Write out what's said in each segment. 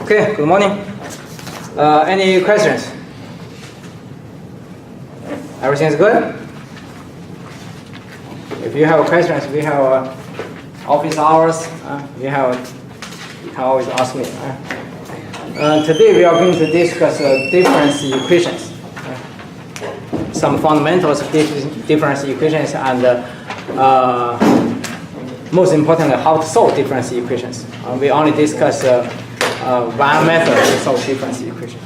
Okay, good morning. Any questions? Everything's good? If you have questions, we have office hours. You can always ask me. Today we are going to discuss difference equations. Some fundamentals of difference equations and most importantly, how to solve difference equations. We only discuss one method to solve difference equations.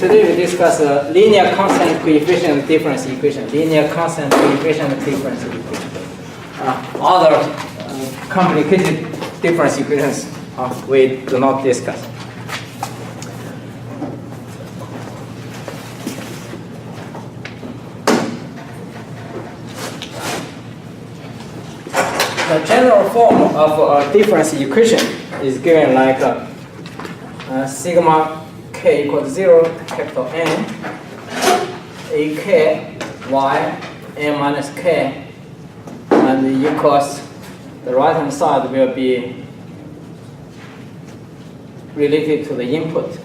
Today we discuss linear constant coefficient difference equation. Linear constant coefficient difference equation. Other complicated difference equations we do not discuss. The general form of a difference equation is given like sigma k equals 0, capital N, a k, y, n minus k, and equals, the right hand side will be related to the input,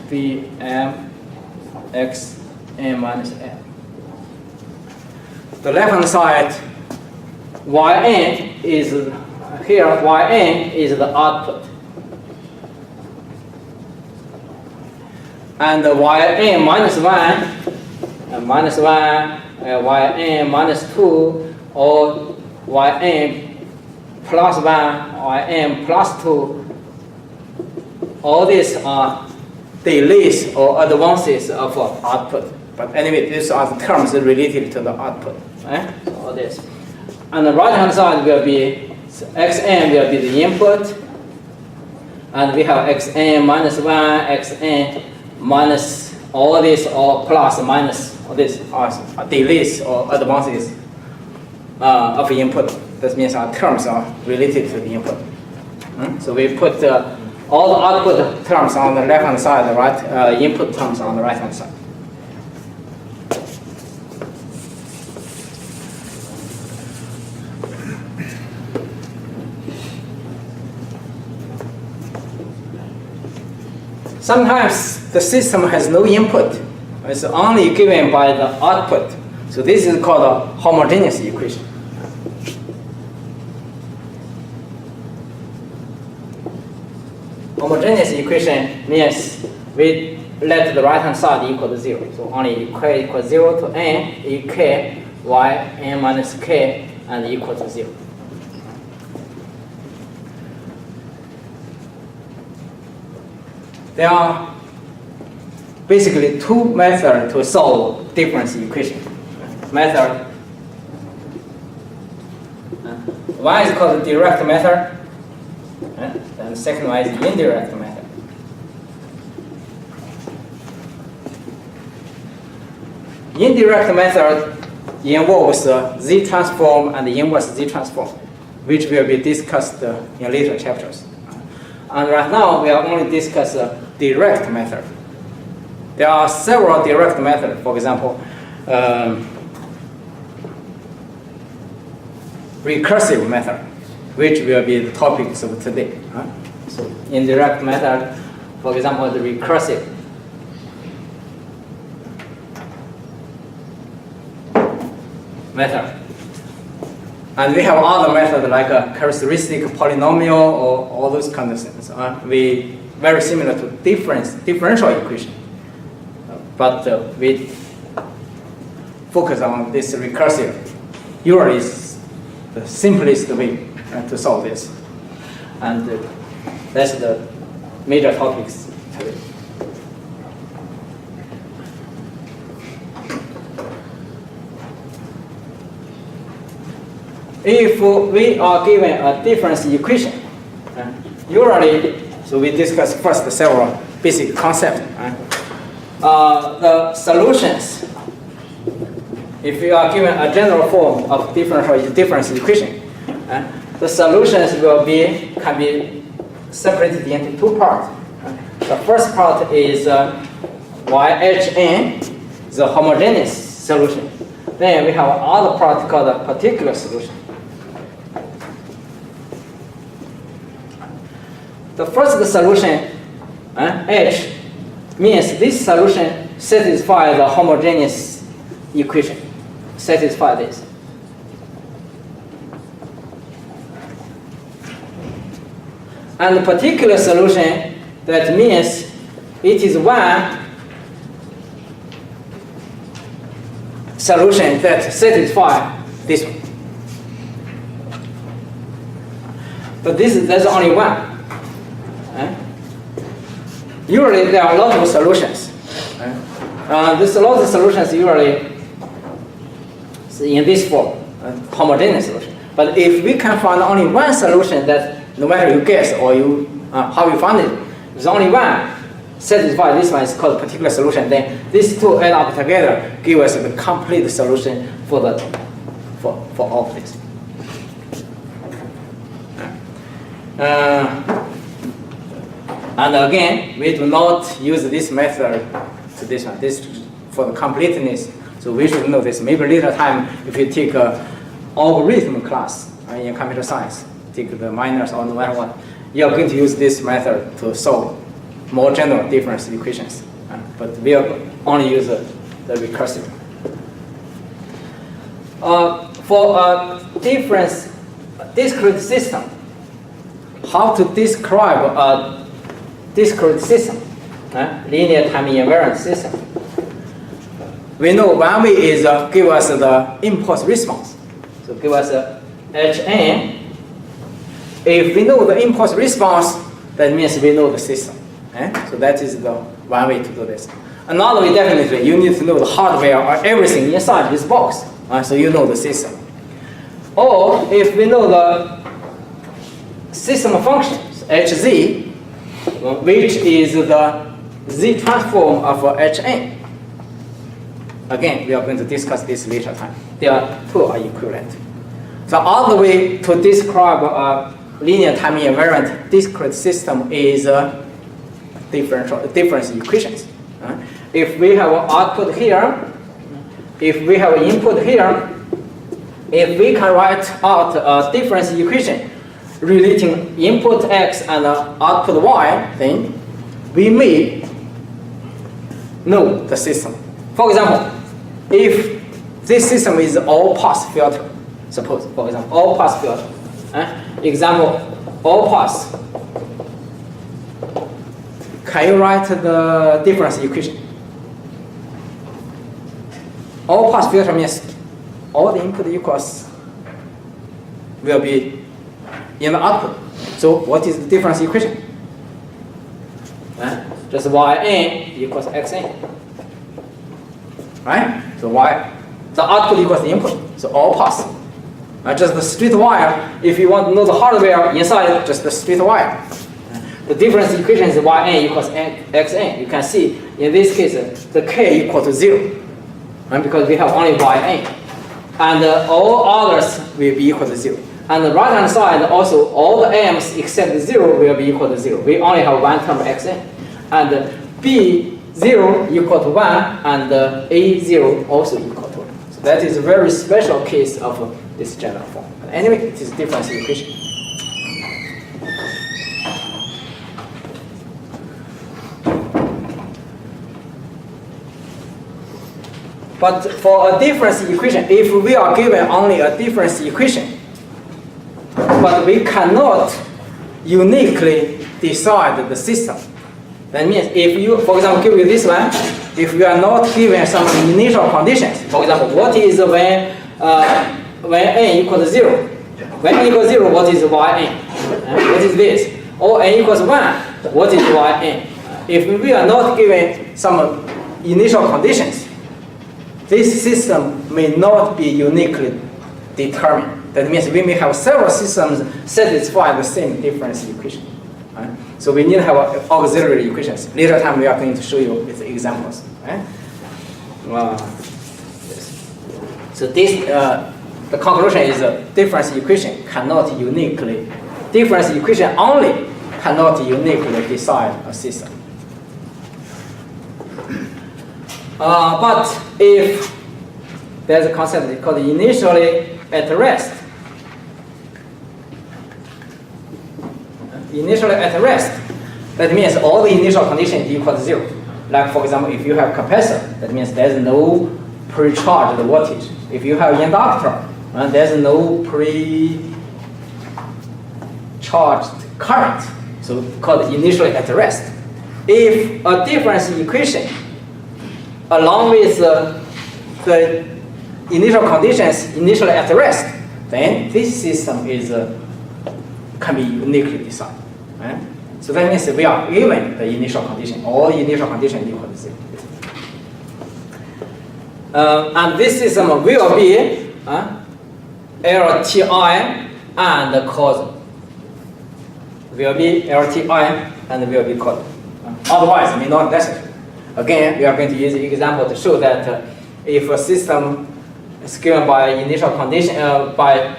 b m x n minus n. The left hand side, yn is, here yn is the output. And yn minus 1, minus 1, yn minus 2, or yn plus 1, yn plus 2, all these are delays or advances of output. But anyway, these are the terms related to the output. Right? So all this. And the right hand side will be, xn will be the input, and we have xn minus 1, xn minus all this, or plus minus all this are delays or advances of input. That means our terms are related to the input. So we put all the output terms on the left hand side, the right input terms on the right hand side. Sometimes the system has no input. It's only given by the output. So this is called a homogeneous equation. Homogeneous equation means we let the right hand side equal to 0. So only k equals 0 to n, a k, y, n minus k, and equal to 0. There are basically two methods to solve difference equation. Method. One is called the direct method, and the second one is the indirect method. Indirect method involves Z transform and the inverse Z transform, which will be discussed in later chapters. And right now, we are only discuss direct method. There are several direct methods. For example, recursive method, which will be the topics of today. So indirect method, for example, the recursive. Method. And we have other methods like a characteristic polynomial or all those kind of things. We very similar to differential equation, but we focus on this recursive. Usually is the simplest way to solve this, and that's the major topics today. If we are given a difference equation, usually, so we discuss first several basic concepts. The solutions if you are given a general form of differential difference equation, the solutions can be separated into two parts. The first part is YHN, the homogeneous solution. Then we have another part called a particular solution. The first solution, H, means this solution satisfies the homogeneous equation. Satisfy this. And the particular solution, that means it is one solution that satisfies this one. But there's only one. Usually there are a lot of solutions. There's a lot of solutions usually in this form, homogeneous solution. But if we can find only one solution that no matter you guess or how you find it, there's only one satisfy this one is called particular solution, then these two add up together give us the complete solution for all of this. And again, we do not use this method to this one. This for the completeness. So we should know this. Maybe later time, if you take an algorithm class in computer science, take the minors or no matter what, you are going to use this method to solve more general difference equations. But we are only use the recursive. For a discrete system, how to describe a discrete system, linear time invariant system. We know one way is give us the impulse response. So give us Hn. If we know the impulse response, that means we know the system. So that is the one way to do this. Another way, definitely, you need to know the hardware or everything inside this box, so you know the system. Or if we know the system functions, Hz, which is the Z transform of Hn. Again, we are going to discuss this later time. There are two are equivalent. The other way to describe a linear time invariant discrete system is difference equations. If we have an output here, if we have an input here, if we can write out a difference equation relating input x and output y, then we may know the system. For example, if this system is all pass filter, suppose, for example, all pass filter. Example, all pass. Can you write the difference equation? All pass filter means all the input equals will be in the output. So what is the difference equation? Just Yn equals Xn. Right? So the output equals the input. So all pass. Just the straight wire. If you want to know the hardware inside, just the straight wire. The difference equation is Yn equals Xn. You can see in this case the k equal to 0, right? Because we have only Yn, and all others will be equal to 0. And the right hand side also all the m's except 0 will be equal to 0. We only have one term Xn, and b0 equal to 1 and a0 also equal to 1. So that is a very special case of this general form. Anyway, it is difference equation. But for a difference equation, if we are given only a difference equation, but we cannot uniquely decide the system. That means if you, for example, give you this one, if you are not given some initial conditions, for example, what is when n equals 0? When n equals 0, what is Yn? What is this? Or n equals 1, what is Yn? If we are not given some initial conditions, this system may not be uniquely determined. That means we may have several systems satisfy the same difference equation. Right? So we need to have auxiliary equations. Later time we are going to show you with examples. Right? Yes. So this, the conclusion is difference equation cannot uniquely, difference equation only cannot uniquely decide a system. But if there's a concept called initially at rest, that means all the initial conditions equal to 0. Like for example, if you have capacitor, that means there's no pre-charged voltage. If you have inductor, there's no pre-charged current, so called initially at rest. If a difference equation along with the initial conditions initially at rest, then this system is can be uniquely decided. Right? So that means we are given the initial condition, all initial conditions equal to 0. And this system will be LTI and causal. Will be LTI and will be causal. Otherwise, may not necessary. Again, we are going to use an example to show that if a system is given by initial condition by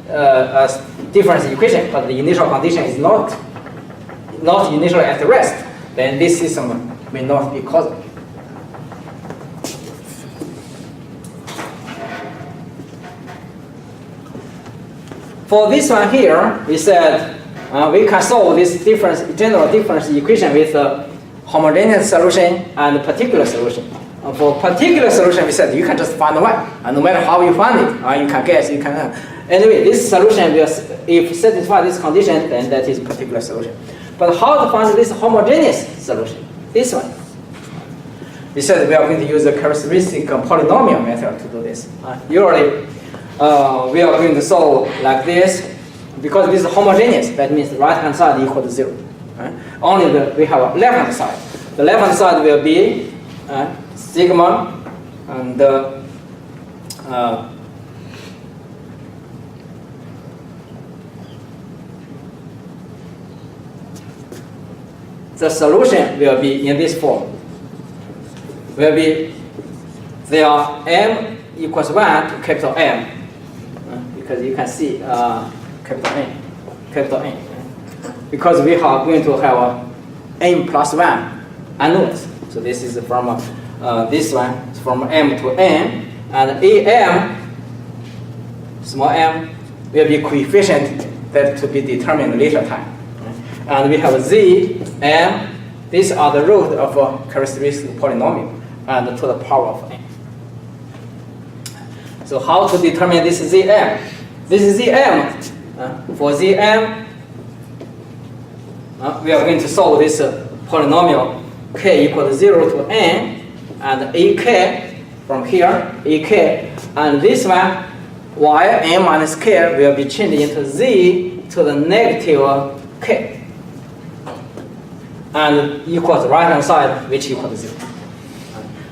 a difference equation, but the initial condition is not initially at rest, then this system may not be causal. For this one here, we said we can solve this general difference equation with a homogeneous solution and particular solution. For particular solution, we said you can just find one, and no matter how you find it, you can guess, you can. Anyway, this solution will, if satisfy this condition, then that is particular solution. But how to find this homogeneous solution? This one. We said we are going to use the characteristic polynomial method to do this. Usually, we are going to solve like this. Because this is homogeneous, that means the right-hand side equal to 0. Only we have a left-hand side. The left-hand side will be sigma and the solution will be in this form. Will be there are m equals 1 to capital M, because you can see capital N. Because we are going to have m plus 1 unknowns. So this is from this one, from m to n, and am, small m, will be coefficient that to be determined later time. And we have z, m, these are the root of a characteristic polynomial, and to the power of n. So how to determine this zm? This is zm. For zm, we are going to solve this polynomial k equal to 0 to n, and ak from here, ak, and this one, y m minus k will be changed into z to the negative k, and equals the right hand side, which equals to 0.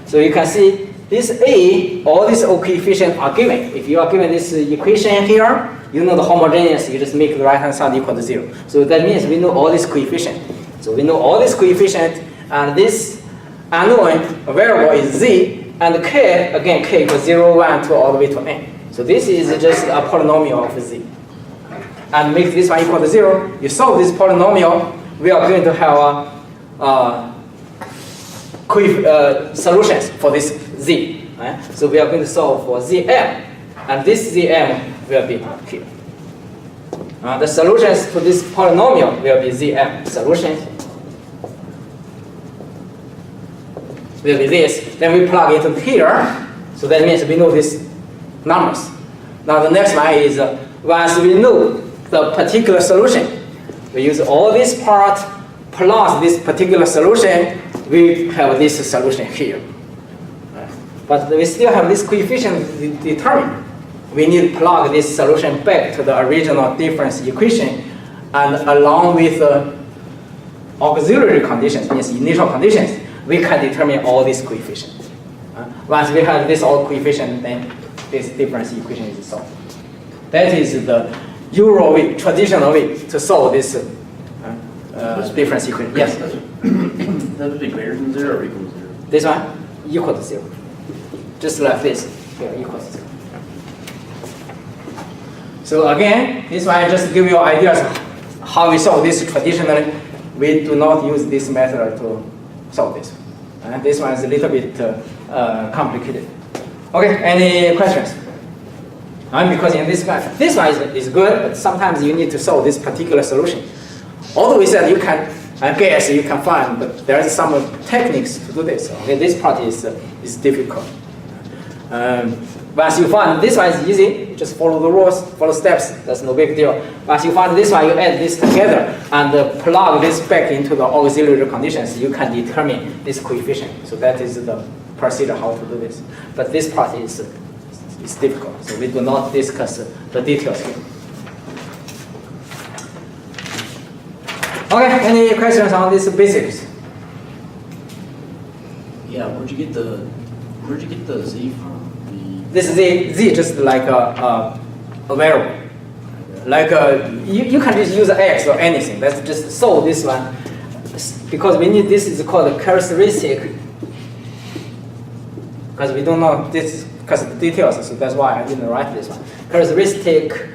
So you can see this a, all these coefficients are given. If you are given this equation here, you know the homogeneous, you just make the right hand side equal to 0. So that means we know all these coefficients. So we know all these coefficients, and this unknown variable is z, and k, again, k equals 0, 1, 2, all the way to n. So this is just a polynomial of z. And make this one equal to 0. You solve this polynomial, we are going to have solutions for this z. Right? So we are going to solve for zm, and this zm will be here. The solutions to this polynomial will be zm. Solutions will be this. Then we plug into here. So that means we know these numbers. Now the next one is once we know the particular solution, we use all this part plus this particular solution, we have this solution here. But we still have this coefficient determined. We need to plug this solution back to the original difference equation, and along with the auxiliary conditions, means initial conditions, we can determine all these coefficients. Once we have this all coefficient, then this difference equation is solved. That is the usual way, traditional way to solve this difference equation. Yes? That would be greater than 0 or equal to 0? This one? Equal to 0. Just like this. Here, equal to 0. So again, this one just give you ideas how we solve this traditionally. We do not use this method to solve this. And this one is a little bit complicated. Okay, any questions? Because in this one is good, but sometimes you need to solve this particular solution. Although we said you can, I guess you can find, but there are some techniques to do this. Okay, this part is difficult. Once you find this one is easy, you just follow the rules, follow steps. That's no big deal. Once you find this one, you add this together and plug this back into the auxiliary conditions. You can determine this coefficient. So that is the procedure how to do this. But this part is difficult, so we do not discuss the details here. Okay, any questions on these basics? Yeah, where'd you get the Z from? This Z just like a variable. Like you can just use X or anything. Let's just solve this one because we need this is called a characteristic. Because we don't know this because of the details, so that's why I didn't write this one. Characteristic.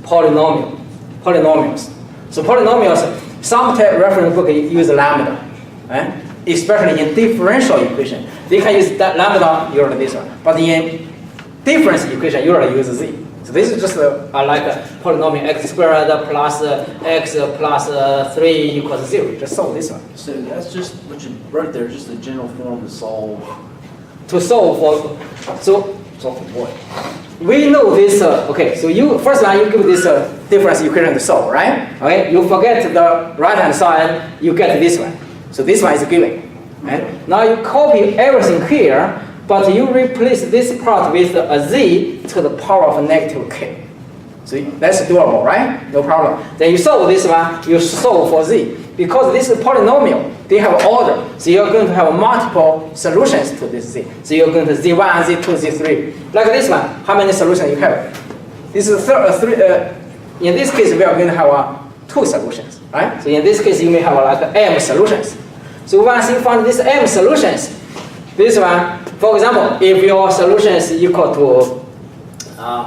Polynomials. So polynomials, some reference book use lambda, especially in differential equation. They can use that lambda, usually this one. But in difference equation, usually use z. So this is just like a polynomial x squared plus x plus 3 equals 0. Just solve this one. So that's just what you wrote there, just the general form to solve. To solve for, solve for what? We know this, okay, so you, first line you give this difference equation to solve, right? Okay, you forget the right hand side, you get this one. So this one is given. Right? Now you copy everything here, but you replace this part with a z to the power of negative k. So that's doable, right? No problem. Then you solve this one, you solve for z. Because this is polynomial, they have order. So you're going to have multiple solutions to this z. So you're going to z1, z2, z3. Like this one, how many solutions you have? This is in this case, we are going to have 2 solutions, right? So in this case, you may have like m solutions. So once you find these m solutions, this one, for example, if your solution is equal to,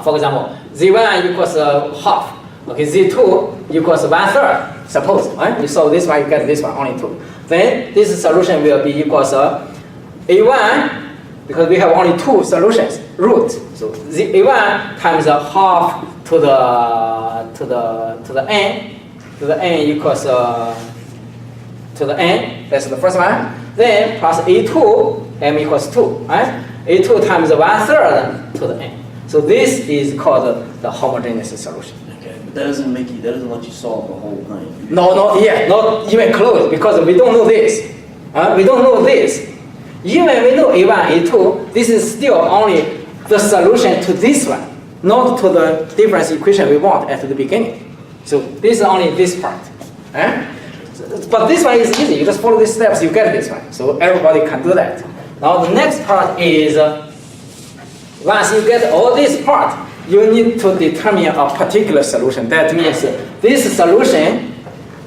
for example, z1 equals half, okay, z2 equals 1/3, suppose, right? You solve this one, you get this one, only 2. Then this solution will be equals a1, because we have only 2 solutions, root. So a1 times half to the n equals to the n. That's the first one. Then plus a2, m equals 2, right? a2 times 1/3 to the n. So this is called the homogeneous solution. Okay, but that doesn't let you solve the whole thing. No, not yet, not even close, because we don't know this. We don't know this. Even we know a1, a2, this is still only the solution to this one, not to the difference equation we want at the beginning. So this is only this part. But this one is easy. You just follow these steps, you get this one. So everybody can do that. Now the next part is, once you get all this part, you need to determine a particular solution. That means this solution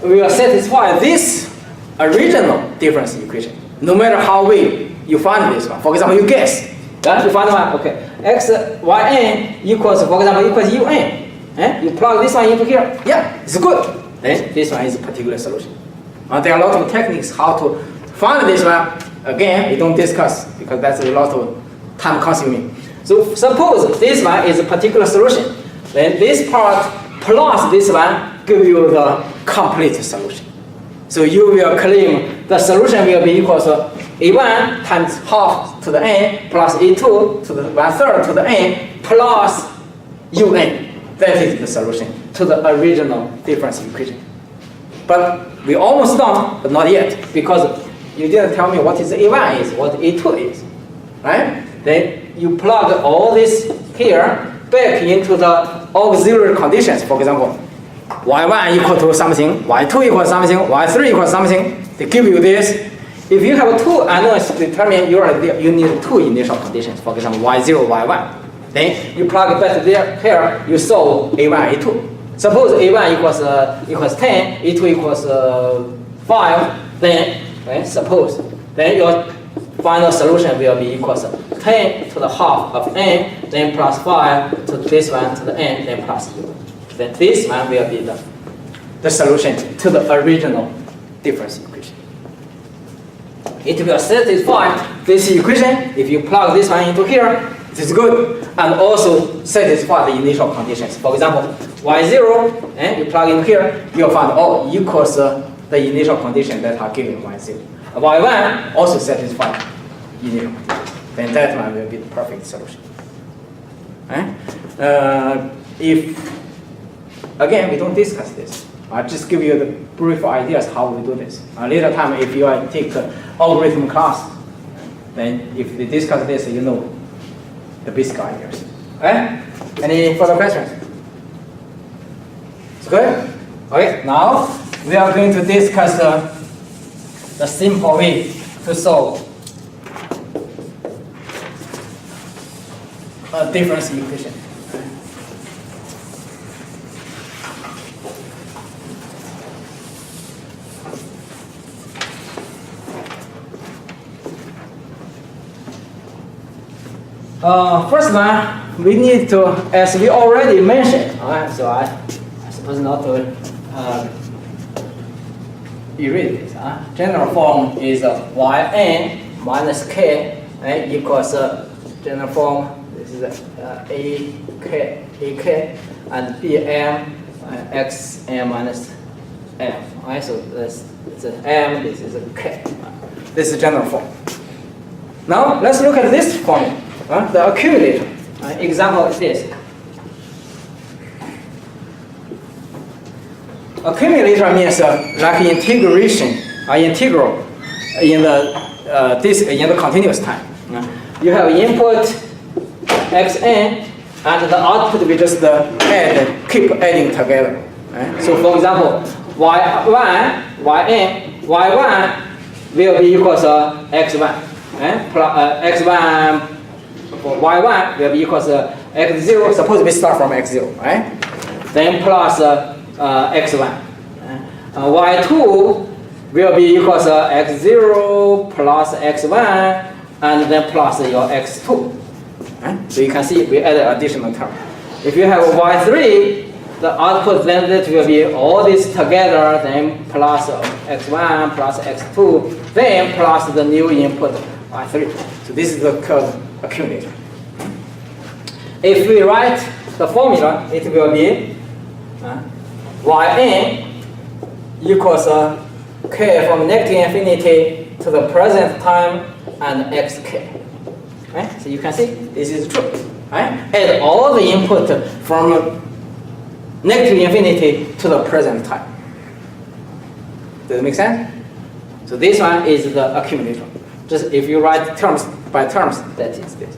will satisfy this original difference equation. No matter how you find this one. For example, you guess. You find one, okay. X, y, n equals, for example, equals un. You plug this one into here. Yeah, it's good. Then this one is a particular solution. There are a lot of techniques how to find this one. Again, we don't discuss because that's a lot of time consuming. So suppose this one is a particular solution. Then this part plus this one give you the complete solution. So you will claim the solution will be equal to a1 times half to the n plus a2 to the 1/3 to the n plus un. That is the solution to the original difference equation. But we almost done, but not yet, because you didn't tell me what is a1 is, what a2 is, right? Then you plug all this here back into the auxiliary conditions. For example, y1 equal to something, y2 equals something, y3 equals something. They give you this. If you have 2 unknowns determined, you need 2 initial conditions. For example, y0, y1. Then you plug it back there. Here you solve a1, a2. Suppose a1 equals 10, a2 equals 5. Then suppose then your final solution will be equals 10 to the half of n, then plus 5 to this one to the n, then plus u. Then this one will be the solution to the original difference equation. It will satisfy this equation. If you plug this one into here, it is good, and also satisfy the initial conditions. For example, y0, and you plug in here, you'll find equals the initial condition that are given y0. y1 also satisfies initial condition. Then that one will be the perfect solution. If again we don't discuss this, I'll just give you the brief ideas how we do this. Later time, if you take algorithm class, then if we discuss this, you know the basic ideas. Any further questions? It's good? Okay, now we are going to discuss the simple way to solve a difference equation. First one, we need to, as we already mentioned, so I suppose not to erase this. General form is yn minus k equals general form. This is ak, and bm xm minus m. So this is m, this is k. This is general form. Now let's look at this formula. The accumulator. Example is this. Accumulator means like integration, integral in the continuous time. You have input xn, and the output we just keep adding together. So for example, y1 will be equals x1, x1. For y1 will be equals x0. Suppose we start from x0, right? Then plus x1. Y2 will be equals x0 plus x1, and then plus your x2. So you can see we add an additional term. If you have y3, the output then that will be all this together, then plus x1 plus x2, then plus the new input y3. So this is the curve accumulator. If we write the formula, it will be yn equals k from negative infinity to the present time and xk. So you can see this is true. Add all the input from negative infinity to the present time. Does it make sense? So this one is the accumulator. Just if you write terms by terms, that is this.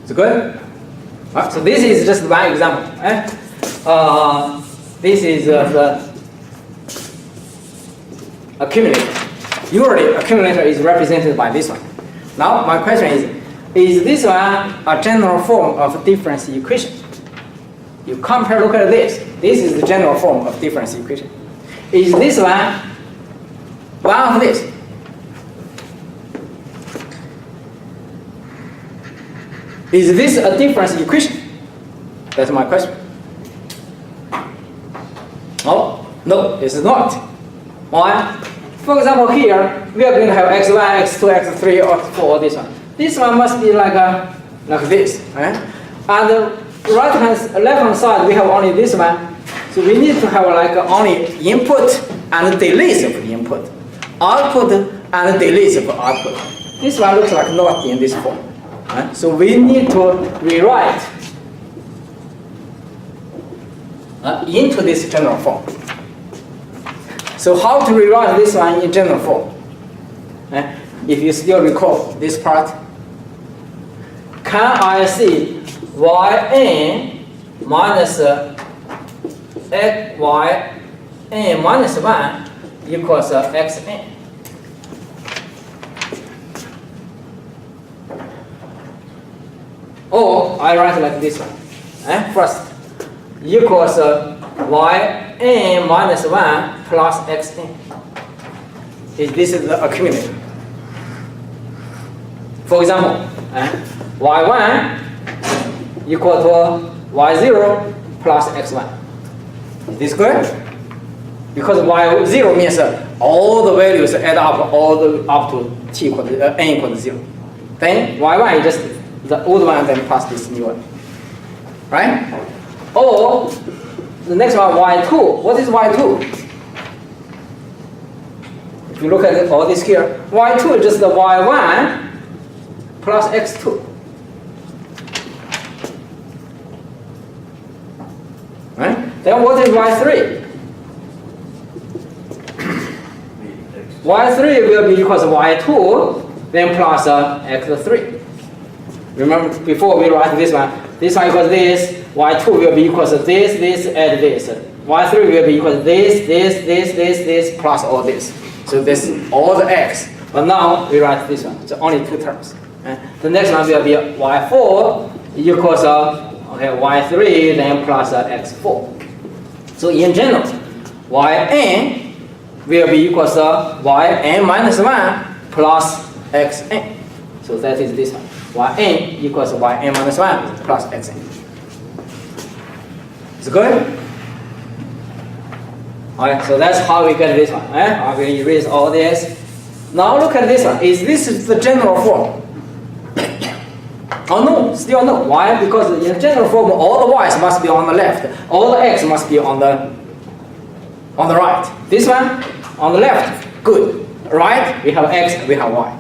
So good? So this is just one example. This is the accumulator. Usually, accumulator is represented by this one. Now, my question is this one a general form of difference equation? You compare, look at this. This is the general form of difference equation. Is this one of this? Is this a difference equation? That's my question. Oh, no, it's not. Why? For example, here we are going to have x1, x2, x3, x4, this one. This one must be like this, right? And the left-hand side we have only this one. So we need to have like only input and delays of input, output and delays of output. This one looks like not in this form. Right? So we need to rewrite into this general form. So how to rewrite this one in general form? If you still recall this part, can I see yn minus yn minus 1 equals xn? Or I write like this one. First, equals yn minus 1 plus xn. This is the accumulator. For example, y1 equal to y0 plus x1. Is this correct? Because y0 means all the values add up up to t equal to n equal to 0. Then y1 is just the old one, then plus this new one. Right? Or the next one, y2. What is y2? If you look at all this here, y2 is just the y1 plus x2. Right? Then what is y3? y3 will be equal to y2, then plus x3. Remember before we write this one equals this, y2 will be equal to this, and this. y3 will be equal to this, plus all this. So this is all the x. But now we write this one, so only two terms. The next one will be y4 equals y3, then plus x4. So in general, yn will be equals to yn minus 1 plus xn. So that is this one. yn equals yn minus 1 plus xn. Is it good? Alright, so that's how we get this one. I'm going to erase all this. Now look at this one. Is this the general form? Oh no, still no. Why? Because in general form, all the y's must be on the left. All the x must be on the right. This one on the left, good. Right, we have x, we have y.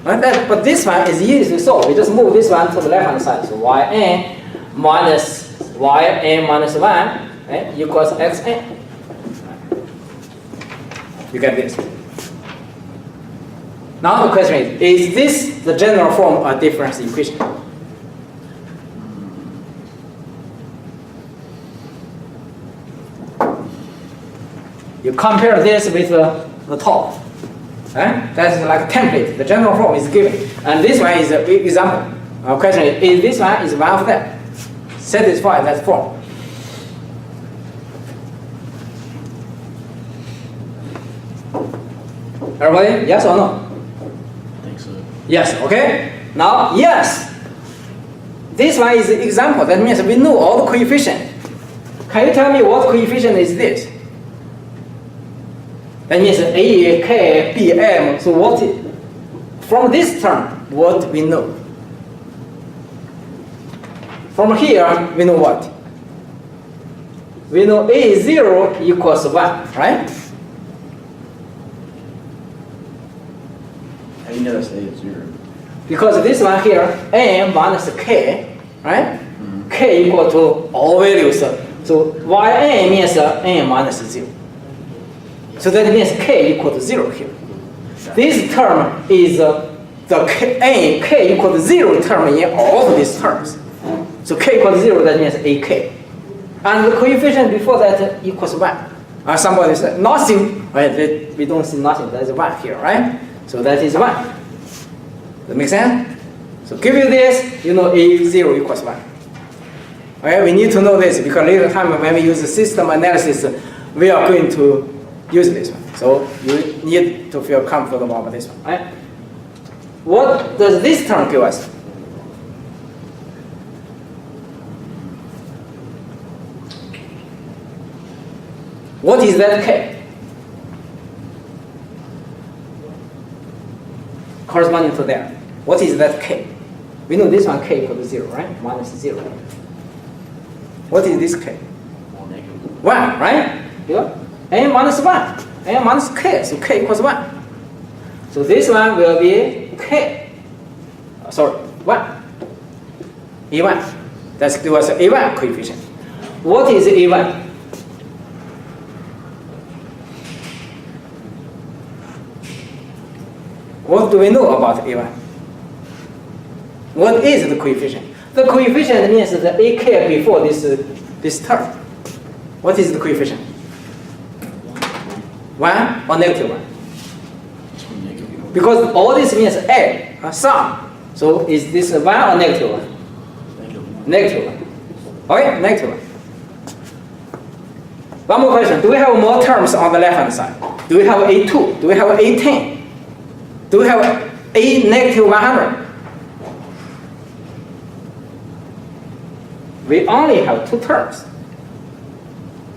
But this one is easy to solve. We just move this one to the left hand side. So yn minus 1 equals xn. You get this. Now the question is this the general form of difference equation? You compare this with the top. That's like a template. The general form is given. And this one is an example. Our question is this one is one of them. Satisfy that form. Everybody, yes or no? I think so. Yes, okay? Now, yes. This one is an example. That means we know all the coefficients. Can you tell me what coefficient is this? That means A, K, B, M. So what is, from this term, what we know? From here, we know what? We know A0 equals 1, right? How do you know that's A is 0? Because this one here, M minus K, right? Mm-hmm. K equal to all values. So Yn means N minus 0. So that means K equal to 0 here. This term is the K equal to 0 term in all of these terms. So K equal to 0, that means AK. And the coefficient before that equals 1. Somebody said nothing, right? We don't see nothing, there's 1 here, right? So that is 1. That makes sense? So give you this, you know A0 equals 1. Okay, we need to know this because later time when we use the system analysis, we are going to use this one. So you need to feel comfortable about this one. Right? What does this term give us? What is that K? Corresponding to that. What is that K? We know this one K equal to 0, right? Minus 0. What is this K? 1, right? Yeah. N minus 1. N minus K. So K equals 1. So this one will be K. 1. A1. That's give us A1 coefficient. What is A1? What do we know about A1? What is the coefficient? The coefficient means the AK before this term. What is the coefficient? 1 or negative 1? Because all this means A, sum. So is this 1 or negative 1? Negative 1. Okay, negative 1. One more question. Do we have more terms on the left-hand side? Do we have A2? Do we have A10? Do we have A negative 100? We only have two terms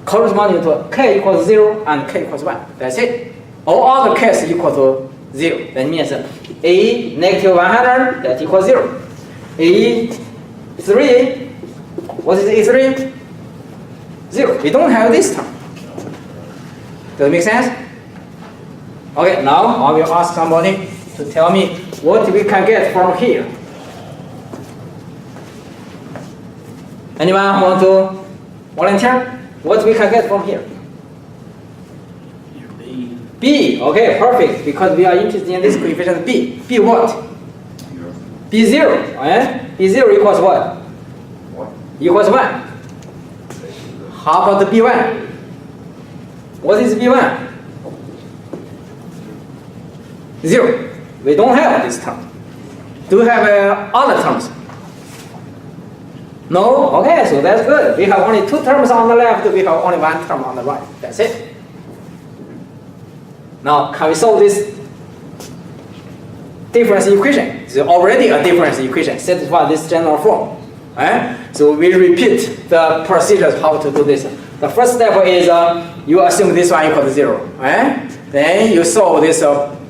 corresponding to k equals 0 and k equals 1. That's it. All other k's equal to 0. That means A negative 100, that equals 0. A3, what is A3? 0. We don't have this term. Does it make sense? Okay, now I will ask somebody to tell me what we can get from here. Anyone want to volunteer? What we can get from here? B. B. Okay, perfect. Because we are interested in this coefficient B. B what? B0. Right? B0 equals what? What? Equals 1. How about the B1? What is B1? 0. We don't have this term. Do we have other terms? No? Okay, so that's good. We have only two terms on the left, we have only one term on the right. That's it. Now, can we solve this difference equation? It's already a difference equation. Satisfy this general form. Right? So we repeat the procedures how to do this. The first step is you assume this one equals 0. Right? Then you solve this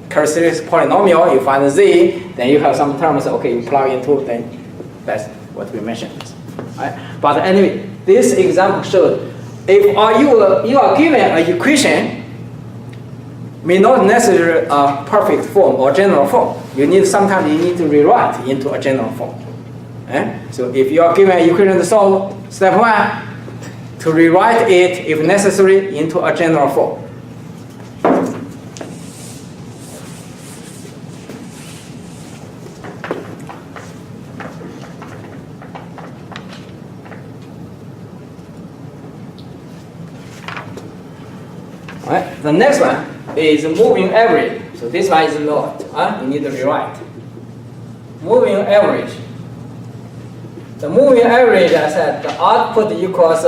characteristic polynomial, you find z, then you have some terms, okay, you plug into, then that's what we mentioned. Right? But anyway, this example showed if you are given an equation, may not necessarily a perfect form or general form. Sometimes you need to rewrite into a general form. So if you are given an equation to solve, step 1, to rewrite it, if necessary, into a general form. Right. The next one is moving average. So this one is not. You need to rewrite. Moving average. The moving average, I said, the output equals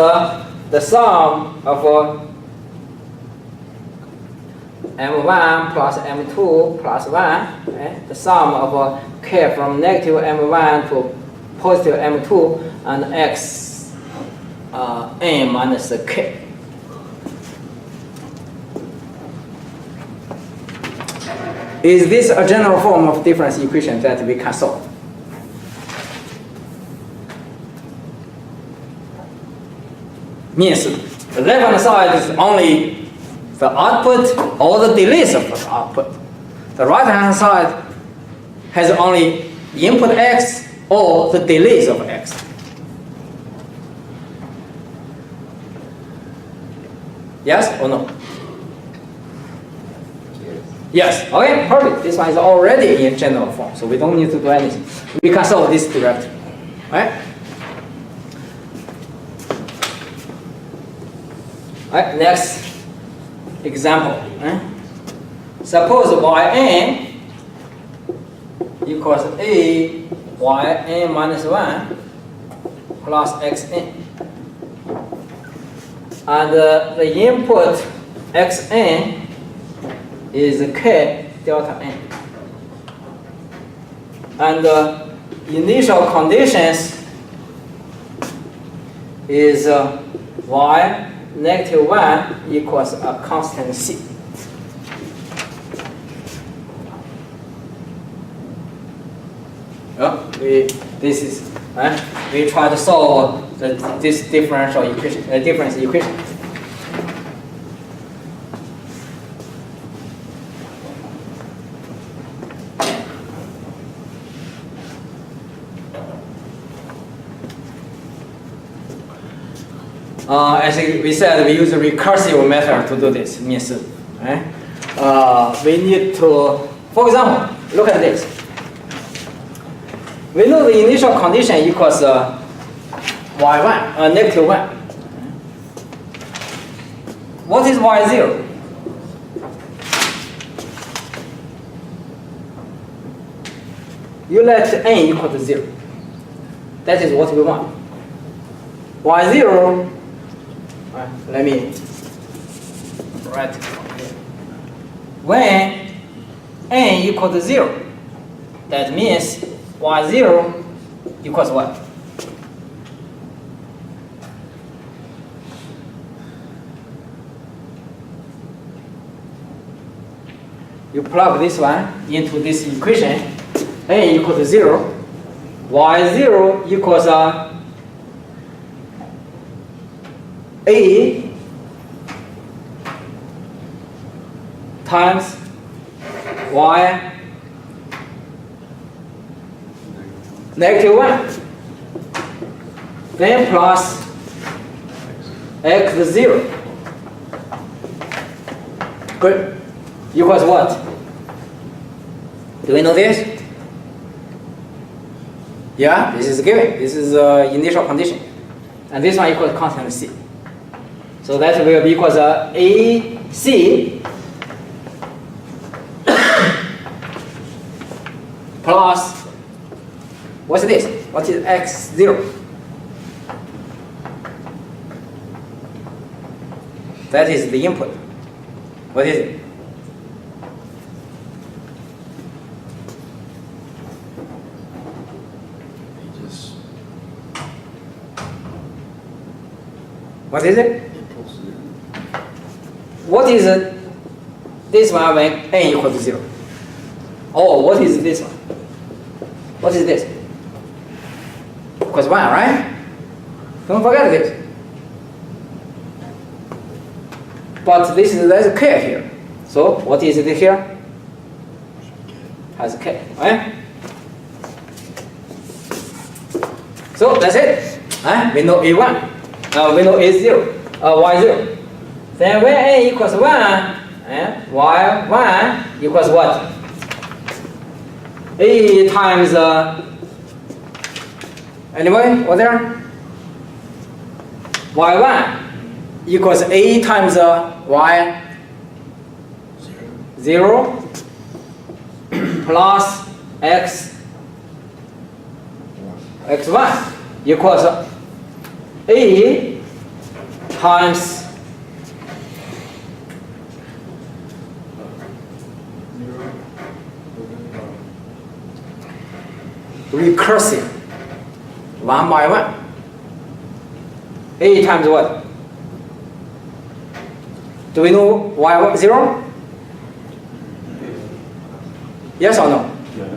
the sum of M1 plus M2 plus 1. Right? The sum of k from negative M1 to positive M2 and x n minus k. Is this a general form of difference equation that we can solve? Means the left-hand side is only the output or the delays of the output. The right-hand side has only input x or the delays of x. Yes or no? Yes. Okay, perfect. This one is already in general form, so we don't need to do anything. We can solve this directly. Right? Right, next example. Suppose yn equals a yn minus 1 plus xn. And the input xn is k delta n. And the initial conditions is y negative 1 equals a constant c. We try to solve this differential equation, difference equation. As we said, we use a recursive method to do this. Means, we need to, for example, look at this. We know the initial condition equals y1, negative 1. What is y0? You let n equal to 0. That is what we want. Y0, let me right? When n equal to 0, that means y0 equals what? You plug this one into this equation, n equal to 0, y0 equals a times y -1, then plus x0. Good. Equals what? Do we know this? Yeah, this is given. This is initial condition. And this one equals constant C. So that will be equals AC plus, what's this? What is x0? That is the input. What is it? What is it? What is this one when n equals to 0? Oh, what is this one? What is this? Equals 1, right? Don't forget this. But there's k here. So what is it here? Has k, right? So that's it. We know A1. We know A0, Y0. Then when n equals 1, Y1 equals what? A times, anyway, what there? Y1 equals A times Y0 plus X1 equals A times recursive 1 by 1. A times what? Do we know Y0? Yes or no?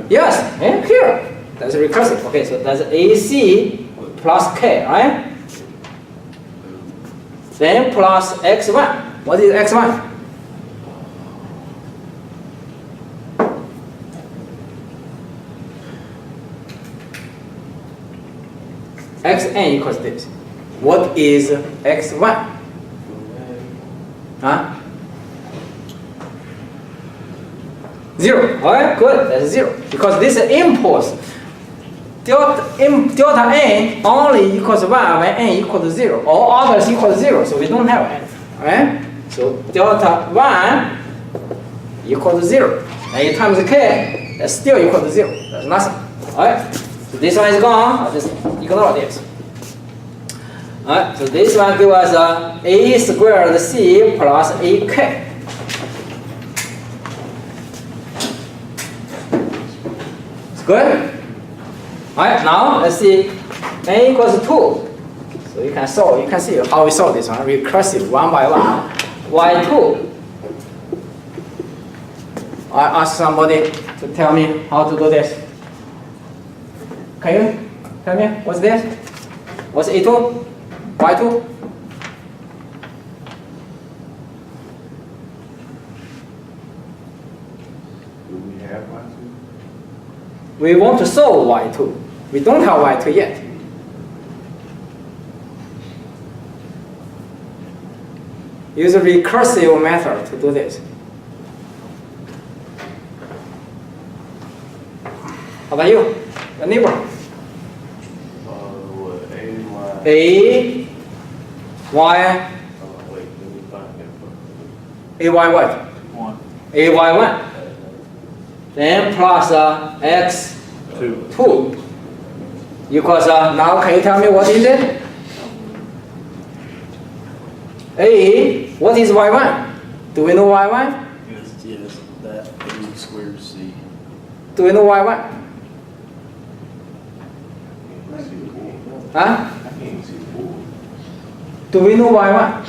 Yes, here. That's recursive. Okay, so that's AC plus K, right? Then plus X1. What is X1? Xn equals this. What is X1? Huh? 0. Alright, good. That's 0. Because this impulse, delta n only equals 1 when n equals to 0. All others equal to 0, so we don't have n. Alright? So delta 1 equals to 0. And in times k, that's still equal to 0. That's nothing. Alright? So this one is gone. I'll just ignore this. Alright, so this one gives us a squared c plus ak. It's good? Alright, now let's see n equals 2. So you can solve, you can see how we solve this one. Recursive 1 by 1. Y2. I ask somebody to tell me how to do this. Can you tell me what's this? What's A2? Y2? Do we have Y2? We want to solve Y2. We don't have Y2 yet. Use a recursive method to do this. How about you? Your neighbor? What, A, Y? A, Y, Wait, let me find that. A, Y what? 1. A, Y 1. Then plus X 2. 2 equals, now can you tell me what is it? A, what is Y1? Do we know y1? Yes, that A squared C. Do we know y1? I can't see the board. Huh? I can't see the board. Do we know y1?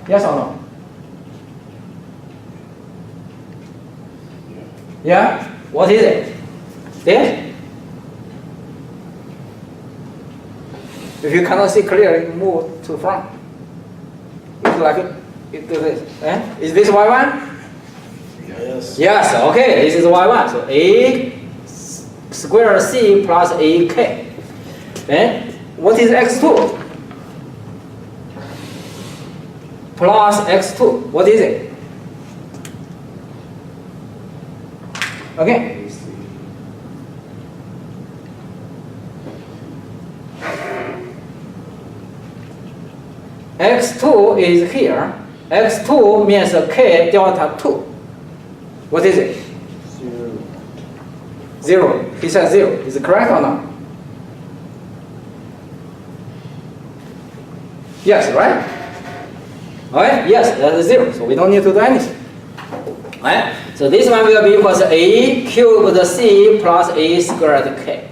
Yes or no? Yeah? What is it? This? If you cannot see clearly, move to front. It's like it do this. Eh? Is this y1? Yes. Yes, okay, this is y1. So a squared c plus ak. Then what is x2? Plus x2. What is it? Okay. X2 is here. X2 means k delta 2. What is it? 0. 0. He said 0. Is it correct or not? Yes, right? Alright, yes, that is 0. So we don't need to do anything. Alright? So this one will be equals a cubed c plus a squared k.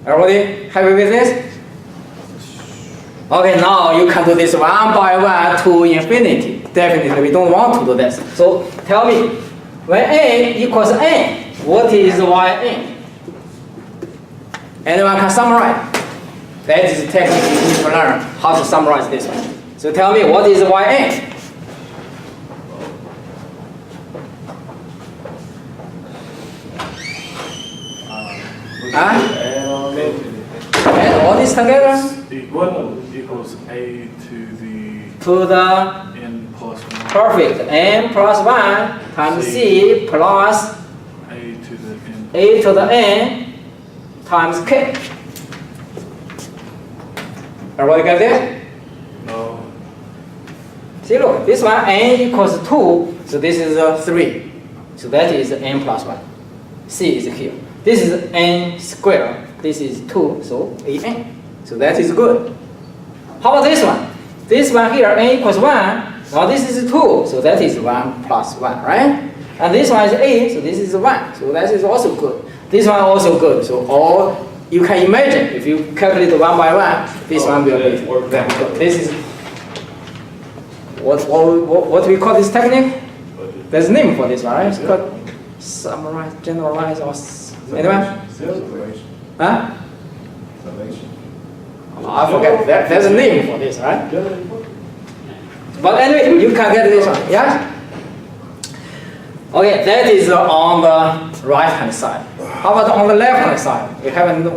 Everybody happy with this? Okay, now you can do this one by one to infinity. Definitely, we don't want to do this. So tell me, when n equals n, what is yn? Anyone can summarize? That is the technique you need to learn how to summarize this one. So tell me, what is yn? Huh? And all this together? Equals a To the n plus 1. perfect n plus 1 times c plus A to the n. a to the n times k. Everybody get this? No. See, look, this one n equals 2, so this is 3. So that is n plus 1. C is here. This is n squared. This is 2, so an. So that is good. How about this one? This one here, n equals 1. Now this is 2, so that is 1 plus 1, right? And this one is a, so this is 1. So that is also good. This one also good. So all you can imagine, if you calculate 1 by 1, this one will be very good. This is what we call this technique? There's a name for this one, right? It's called summarize, generalize, or anyone? Huh? I forget. There's a name for this, right? But anyway, you can get this one, yes? Okay, that is on the right-hand side. How about on the left-hand side?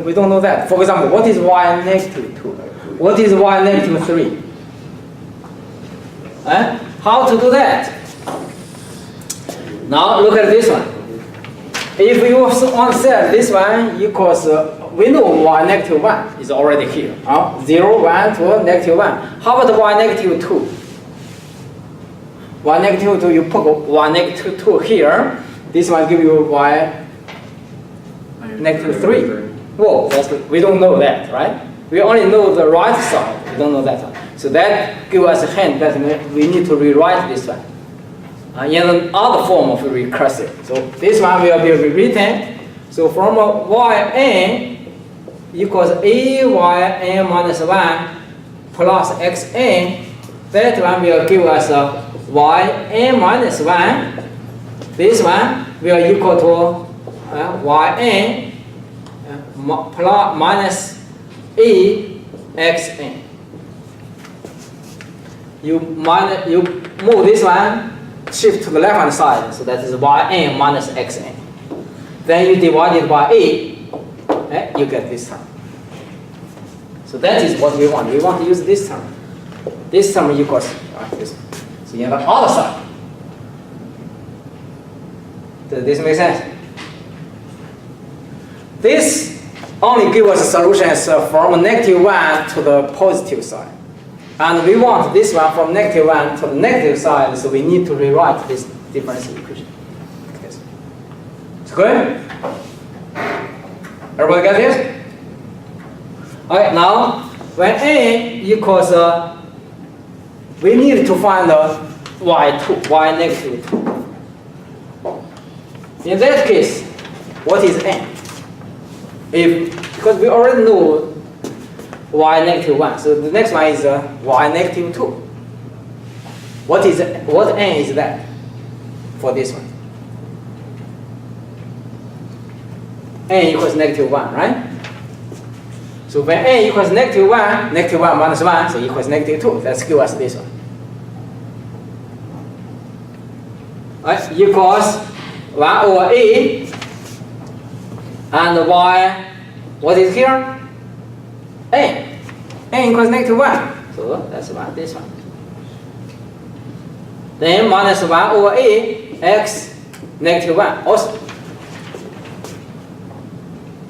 We don't know that. For example, what is y negative 2? What is y negative 3? How to do that? Now look at this one. If you want to say this one equals, we know y negative 1 is already here. 0, 1, 2, negative 1. How about y negative 2? Y negative 2, you put y negative 2 here. This one give you y negative 3. Whoa, we don't know that, right? We only know the right side. We don't know that one. So that gives us a hint that we need to rewrite this one in another form of recursive. So this one will be rewritten. So from yn equals ayn minus 1 plus xn, that one will give us yn minus 1. This one will equal to yn plus minus xn. You move this one, shift to the left hand side, so that is yn minus xn. Then you divide it by a, you get this term. So that is what we want. We want to use this term. This term equals this. So you have the other side. Does this make sense? This only gives us a solution from negative 1 to the positive side. And we want this one from negative 1 to the negative side, so we need to rewrite this differential equation. Okay. It's good? Everybody get this? Alright, now when a equals we need to find the y2, y negative 2. In that case, what is n? Because we already know y negative 1, so the next one is y negative 2. What n is that for this one? N equals negative 1, right? So when n equals negative 1 minus 1, so equals negative 2. Let's give us this one. Right, equals 1 over a, and y, what is here? N. N equals negative 1. So that's this one. Then minus 1 over a, x negative 1 also.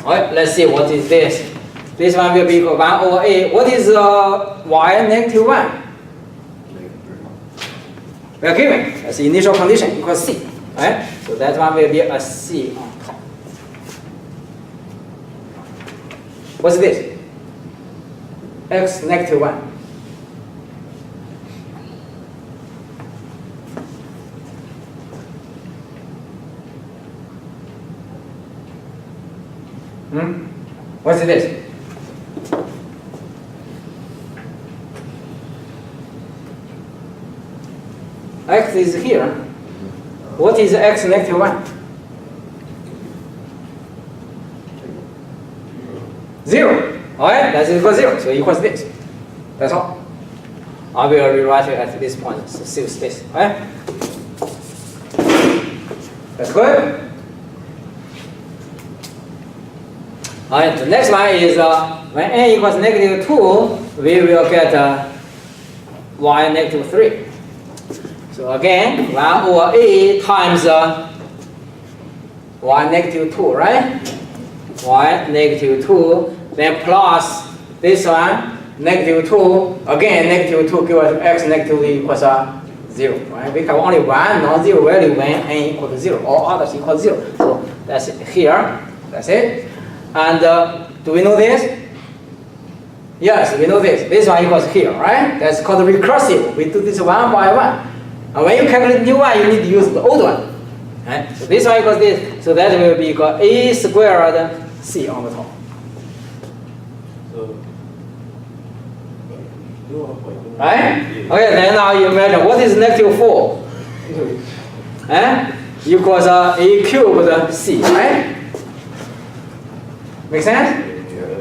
Alright, let's see what is this. This one will be equal to 1 over a. What is y negative 1? We are given as the initial condition equals c. Right? So that one will be a c on top. What's this? X negative 1. What's this? X is here. What is x negative 1? 0. Alright, that's equal to 0. So equals this. That's all. I will rewrite it at this point. So save space. Alright? That's good. Alright, the next one is when n equals negative 2, we will get y negative 3. So again, 1 over a times y negative 2, right? Y negative 2, then plus this one, negative 2, again negative 2 gives us x negative equals 0, right? We have only one non-zero value when n equals to 0, all others equal to 0. So that's it here, that's it. And do we know this? Yes, we know this. This one equals here, right? That's called recursive. We do this one by one. And when you calculate new one, you need to use the old one. Right? So this one equals this. So that will be equal a squared c on the top. Right? Okay, then now you imagine what is negative 4? Equals a cubed c, right? Make sense?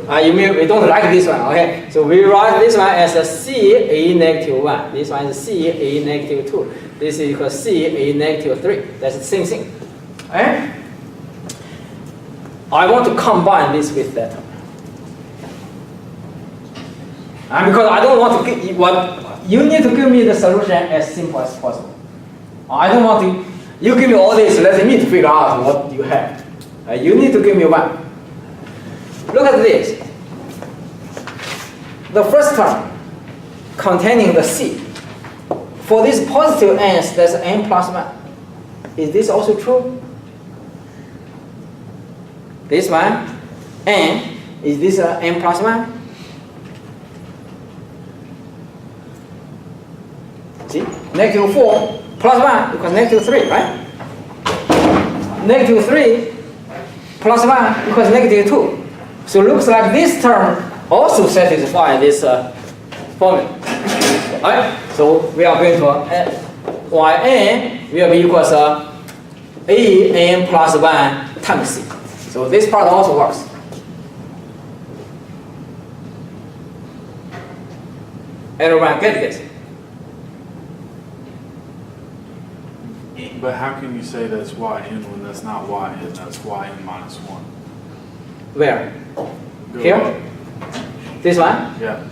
We don't like this one, okay? So we write this one as a c a negative 1. This one is c a negative 2. This is equal to c a negative 3. That's the same thing. Okay? I want to combine this with that. And because I don't want to give you need to give me the solution as simple as possible. I don't want to, you give me all this, let me to figure out what you have. You need to give me one. Look at this. The first term containing the c. For these positive n's, that's n plus 1. Is this also true? This one, n, is this n plus 1? See? Negative 4 plus 1 equals negative 3, right? Negative 3 plus 1 equals negative 2. So it looks like this term also satisfies this formula. Alright? So we are going to yn will be equals an plus 1 times c. So this part also works. Everyone get this? But how can you say that's yn when that's not yn, that's yn minus 1? Where? Go Here? up. This one? Yeah.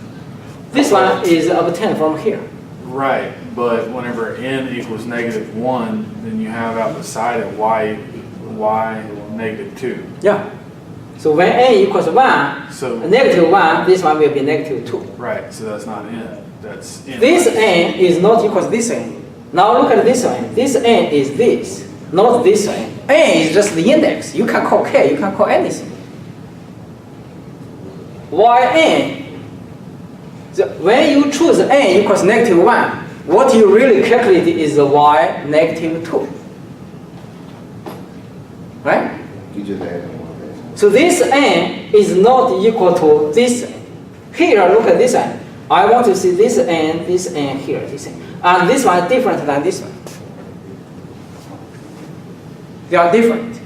This one is obtained from here. Right, but whenever n equals negative 1, then you have out beside it y negative 2. Yeah. So when n equals 1, So negative 1, this one will be negative 2. right, so that's not n. That's n. This n is not equal to this n. Now look at this one. This n is this, not this n. N is just the index. You can call k, you can call anything. Yn, so when you choose n equals negative 1, what you really calculate is y negative 2. Right? You just added one there. So this n is not equal to this n. Here, look at this n. I want to see this n here, this n. And this one is different than this one. They are different.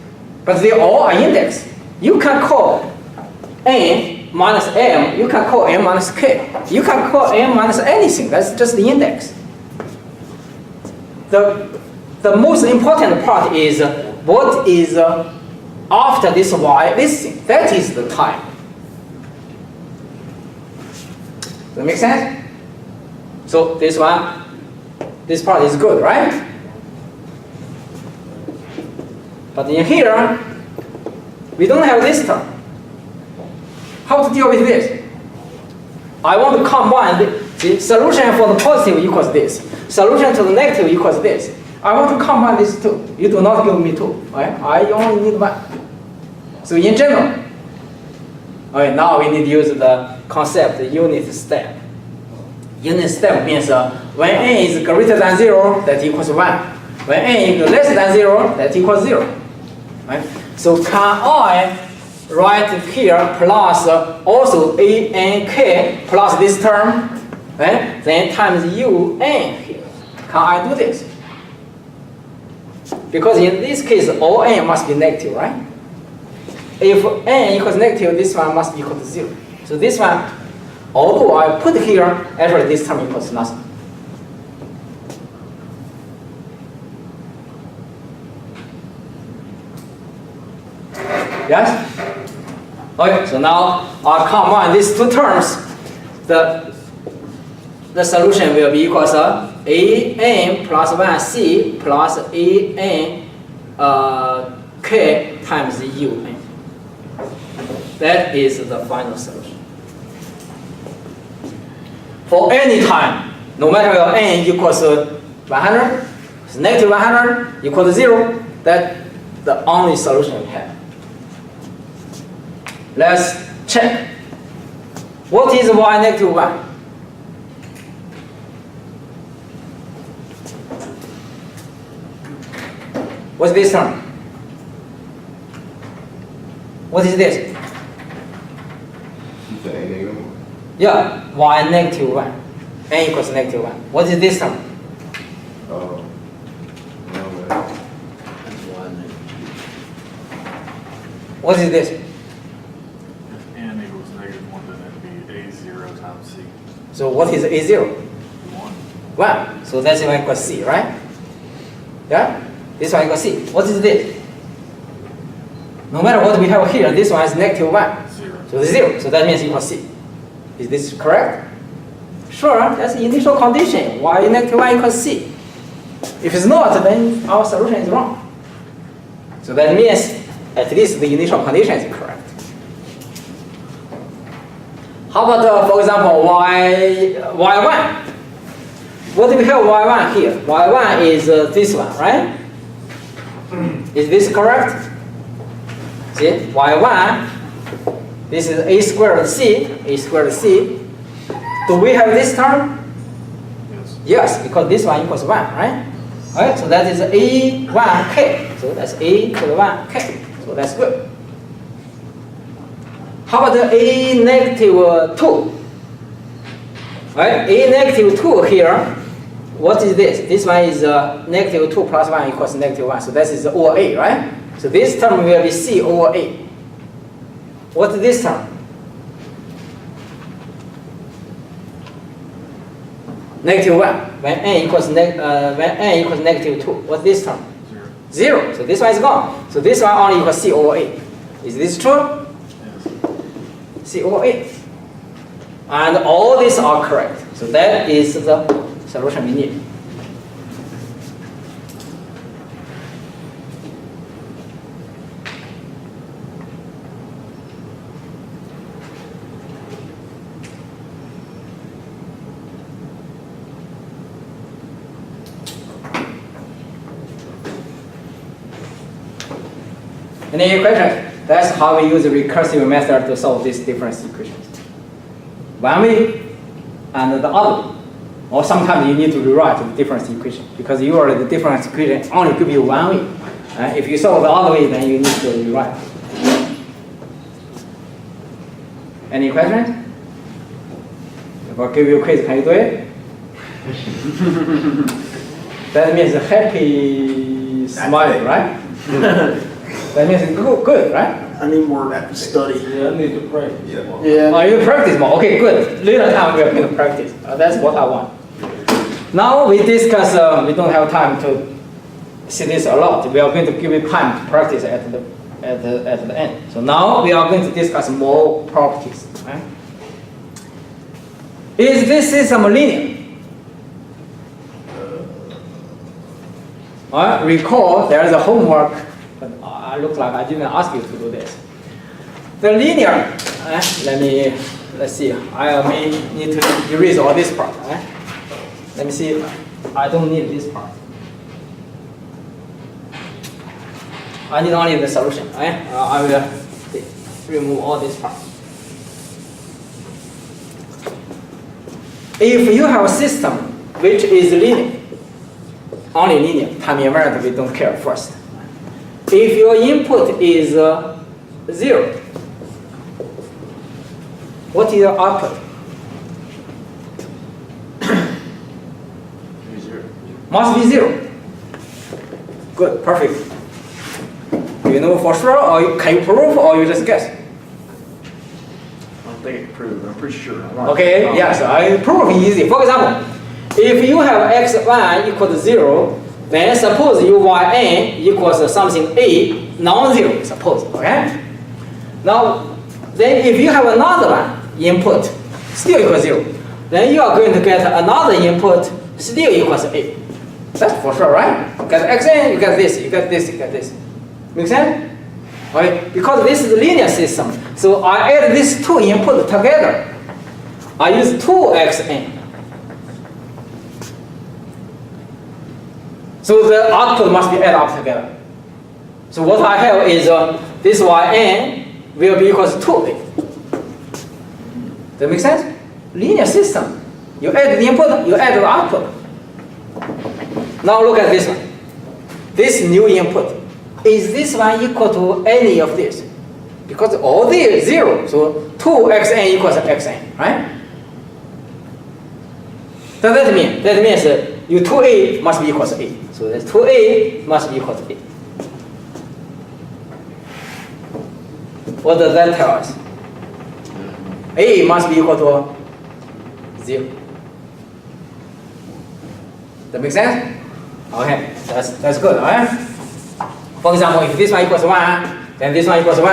But they all are index. You can call n minus m, you can call n minus k. You can call n minus anything, that's just the index. The most important part is what is after this y, this thing. That is the time. Does that make sense? So this one, this part is good, right? But in here, we don't have this term. How to deal with this? I want to combine the solution for the positive equals this. Solution to the negative equals this. I want to combine these two. You do not give me 2, right? I only need 1. So in general, okay, now we need to use the concept, the unit step. Unit step means when n is greater than 0, that equals 1. When n is less than 0, that equals 0. Right? So can I write here plus also a n k plus this term, right? Then times u n here. Can I do this? Because in this case, all n must be negative, right? If n equals negative, this one must be equal to 0. So this one, although I put here, actually this term equals nothing. Yes? Okay, so now I combine these two terms. The solution will be equals an plus 1c plus an k times un. That is the final solution. For any time, no matter n equals 100, it's negative 100 equal to 0, that's the only solution we have. Let's check. What is y negative 1? What's this term? What is this? You said A negative 1. Yeah, y negative 1. N equals negative 1. What is this term? No, man. That's why What is this? If n equals -1, then it'd be a0 times c. So what is A0? 1. 1. So that's one equals C, right? Yeah? This one equals C. What is this? No matter what we have here, this one is negative 1. 0. So it's 0. So that means equals C. Is this correct? Sure, that's the initial condition. Y negative 1 equals C. If it's not, then our solution is wrong. So that means at least the initial condition is correct. How about, for example, y1? What do we have y1 here? y1 is this one, right? Is this correct? See, y1, this is a squared c, Do we have this term? Yes. Yes, because this one equals 1, right? Alright, so that is a1k. So that's a to the 1k. So that's good. How about the a negative 2? Right, a negative 2 here. What is this? This one is negative 2 plus 1 equals negative 1. So that is over a, right? So this term will be c over a. What is this term? Negative 1. When n equals negative 2. What's this term? 0. 0. So this one is gone. So this one only equals c over a. Is this true? Yes. C over a. And all these are correct. So that is the solution we need. Any questions? That's how we use the recursive method to solve these difference equations. One way and the other way. Or sometimes you need to rewrite the difference equation because you are the difference equation only give you one way. If you solve the other way, then you need to rewrite. Any questions? If I give you a quiz, can you do it? That means happy smile, right? That means good, right? I need more study. Yeah, I need to practice. Yeah. Yeah. Oh, you practice more. Okay, good. Later time we are going to practice. That's what I want. Now we discuss. We don't have time to see this a lot. We are going to give you time to practice at the end. So now we are going to discuss more properties. Right? Is this system linear? Recall there is a homework, but I look like I didn't ask you to do this. The linear, let's see, I may need to erase all this part. Let me see, I don't need this part. I need only the solution. I will remove all this part. If you have a system which is linear, only linear, time invariant, we don't care first. If your input is 0, what is your output? Must be 0. Good, perfect. Do you know for sure, or can you prove, or you just guess? I don't think I can prove it. I'm pretty sure. Okay, yes, I prove easy. For example, if you have x1 equals 0, then suppose your yn equals something a non-zero, suppose, okay? Now, then if you have another one input still equals 0, then you are going to get another input still equals a. That's for sure, right? You get xn, you get this, you get this, you get this. Make sense? Okay, because this is a linear system, so I add these two inputs together. I use 2xn. So the output must be added up together. So what I have is this yn will be equals to 2a. Does that make sense? Linear system. You add the input, you add the output. Now look at this one. This new input. Is this one equal to any of this? Because all these 0, so 2xn equals xn, right? Does that mean? That means your 2a must be equal to a. So that's 2a must be equal to a. What does that tell us? A must be equal to 0. That make sense? Okay, that's good, alright? For example, if this one equals 1, then this one equals 1,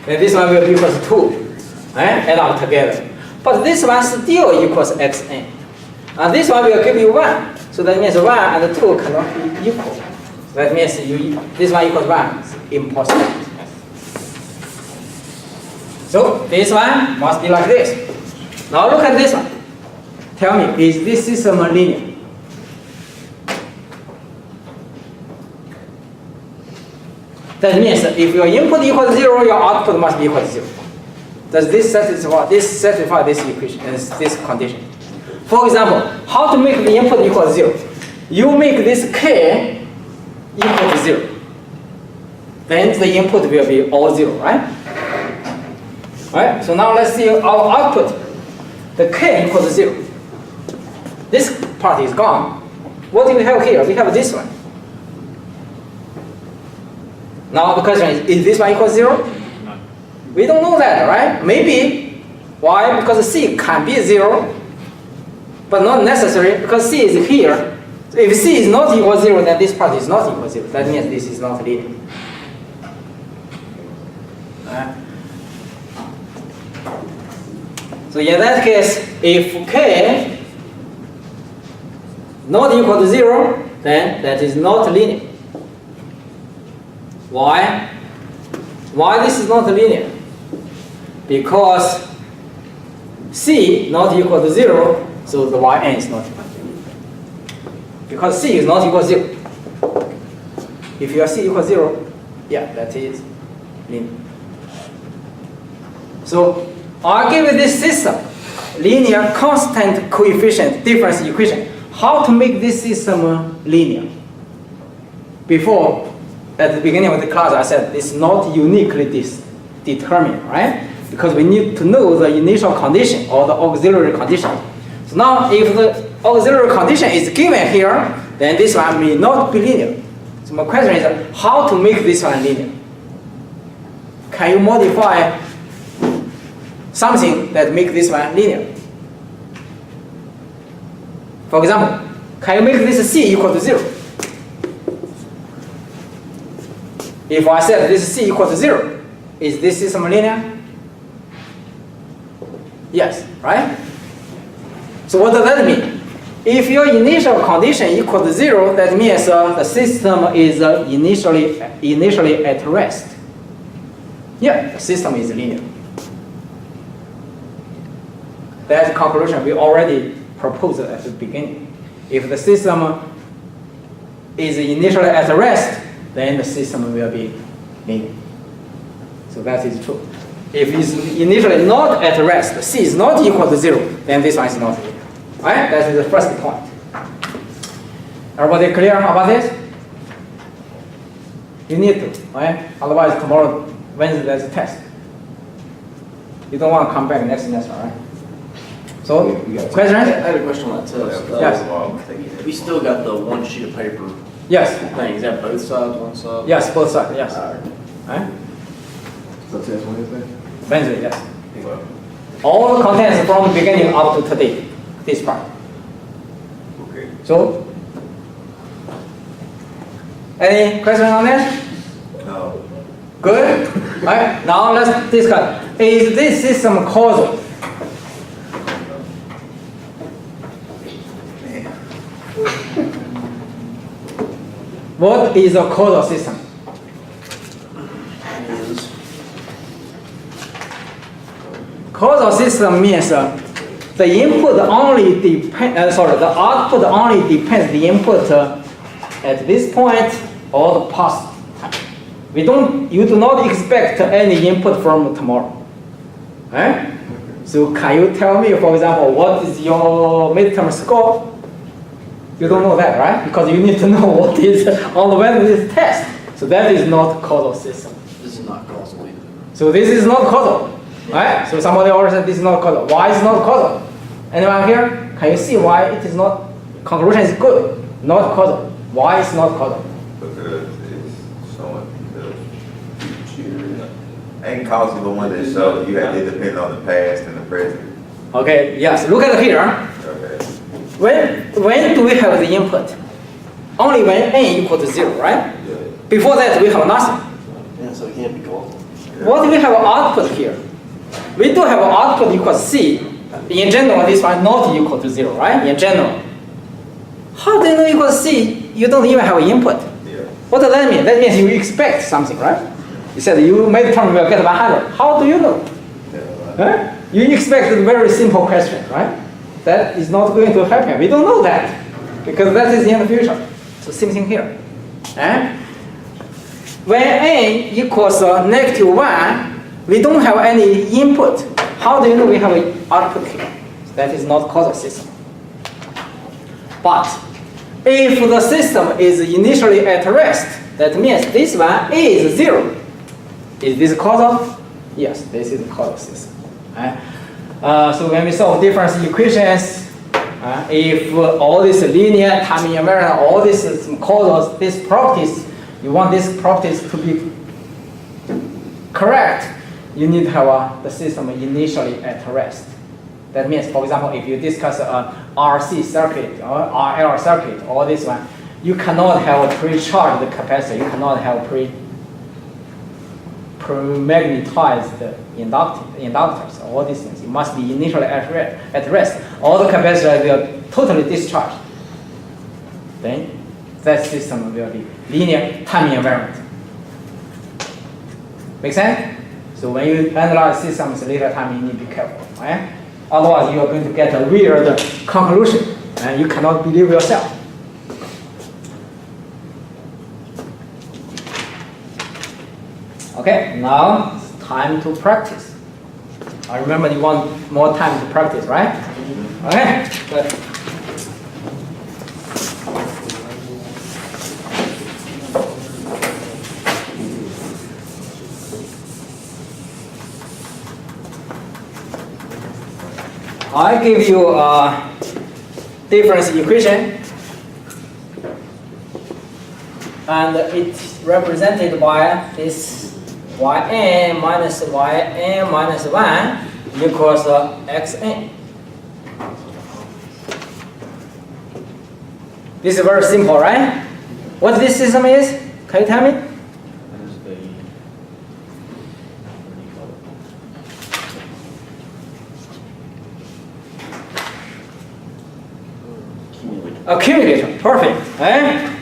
then this one will be equals to 2. Add up together. But this one still equals xn. And this one will give you 1. So that means 1 and 2 cannot be equal. That means this one equals 1 is impossible. So this one must be like this. Now look at this one. Tell me, is this system linear? That means if your input equals 0, your output must be equal to 0. Does this satisfy this equation, this condition? For example, how to make the input equal to 0? You make this k equal to 0. Then the input will be all 0, right? Right? So now let's see our output. The k equals to 0. This part is gone. What do we have here? We have this one. Now the question is this one equal to 0? No. We don't know that, right? Maybe. Why? Because c can be 0, but not necessary because c is here. So if c is not equal to 0, then this part is not equal to 0. That means this is not linear. So in that case, if k not equal to 0, then that is not linear. Why? Why this is not linear? Because c not equal to 0, so the yn is not equal to 0. Because c is not equal to 0. If your c equals 0, yeah, that is linear. So I give you this system. linear constant coefficient difference equation. How to make this system linear? Before, at the beginning of the class, I said it's not uniquely determined, right? Because we need to know the initial condition or the auxiliary condition. So now, if the auxiliary condition is given here, then this one may not be linear. So my question is, how to make this one linear? Can you modify something that make this one linear? For example, can you make this C equal to 0? If I said this C equal to 0, is this system linear? Yes, right? So what does that mean? If your initial condition equal to 0, that means the system is initially at rest. Yeah, the system is linear. That's the conclusion we already proposed at the beginning. If the system is initially at rest, then the system will be linear. So that is true. If it's initially not at rest, C is not equal to 0, then this one is not linear. Right? That is the first point. Everybody clear about this? You need to, right? Otherwise tomorrow, Wednesday, there's a test. You don't want to come back next semester, right? So, question? I had a question on that test. Yes. We still got the one sheet of paper Yes. thing. Is that both sides, one side? Yes, both sides, yes. Right? So test Wednesday? Wednesday, yes. Well, All the contents from the beginning up to today, this part. okay. So, any question on that? No. Good? Right? Now let's discuss. Is this system causal? What is a causal system? Is Causal system means the input only the output only depends the input at this point or the past time. You do not expect any input from tomorrow. Right? So can you tell me, for example, what is your midterm score? You don't know that, right? Because you need to know what is on the Wednesday test. So that is not causal system. this is not causal either. So this is not causal, right? So somebody already said this is not causal. Why is not causal? Anyone here? Can you see why it is not? Conclusion is good, not causal. Why is not causal? Because it's showing the future. Ain't causal the one that shows you have to depend on the past and the present. Okay, yes. Look at here. Okay. When do we have the input? Only when n equal to 0, right? Yeah. Before that we have nothing. Yeah, so it can't be causal. What do we have output here? We do have output equals C. In general, this one not equal to 0, right? In general. How do you know equals C? You don't even have input. Yeah. What does that mean? That means you expect something, right? You said you made term will get 100. How do you know? Huh? You expect a very simple question, right? That is not going to happen. We don't know that because that is in the future. So same thing here. When n equals -1, we don't have any input. How do you know we have an output here? That is not causal system. But if the system is initially at rest, that means this one is 0. Is this causal? Yes, this is a causal system. So when we solve difference equations, if all this linear, time invariant, all this is causal, these properties, you want these properties to be correct, you need to have the system initially at rest. That means, for example, if you discuss a RC circuit or RL circuit, all this one, you cannot have a pre-charged capacitor, you cannot have pre-magnetized inductors, all these things. It must be initially at rest. All the capacitors will totally discharged. Then that system will be linear time invariant. Make sense? So when you analyze systems later time, you need to be careful. Right? Otherwise, you are going to get a weird conclusion, and you cannot believe yourself. Okay, now it's time to practice. I remember you want more time to practice, right? Okay, good. I give you a difference equation, and it's represented by this yn minus 1 equals xn. This is very simple, right? What this system is? Can you tell me? Accumulator, perfect. Eh?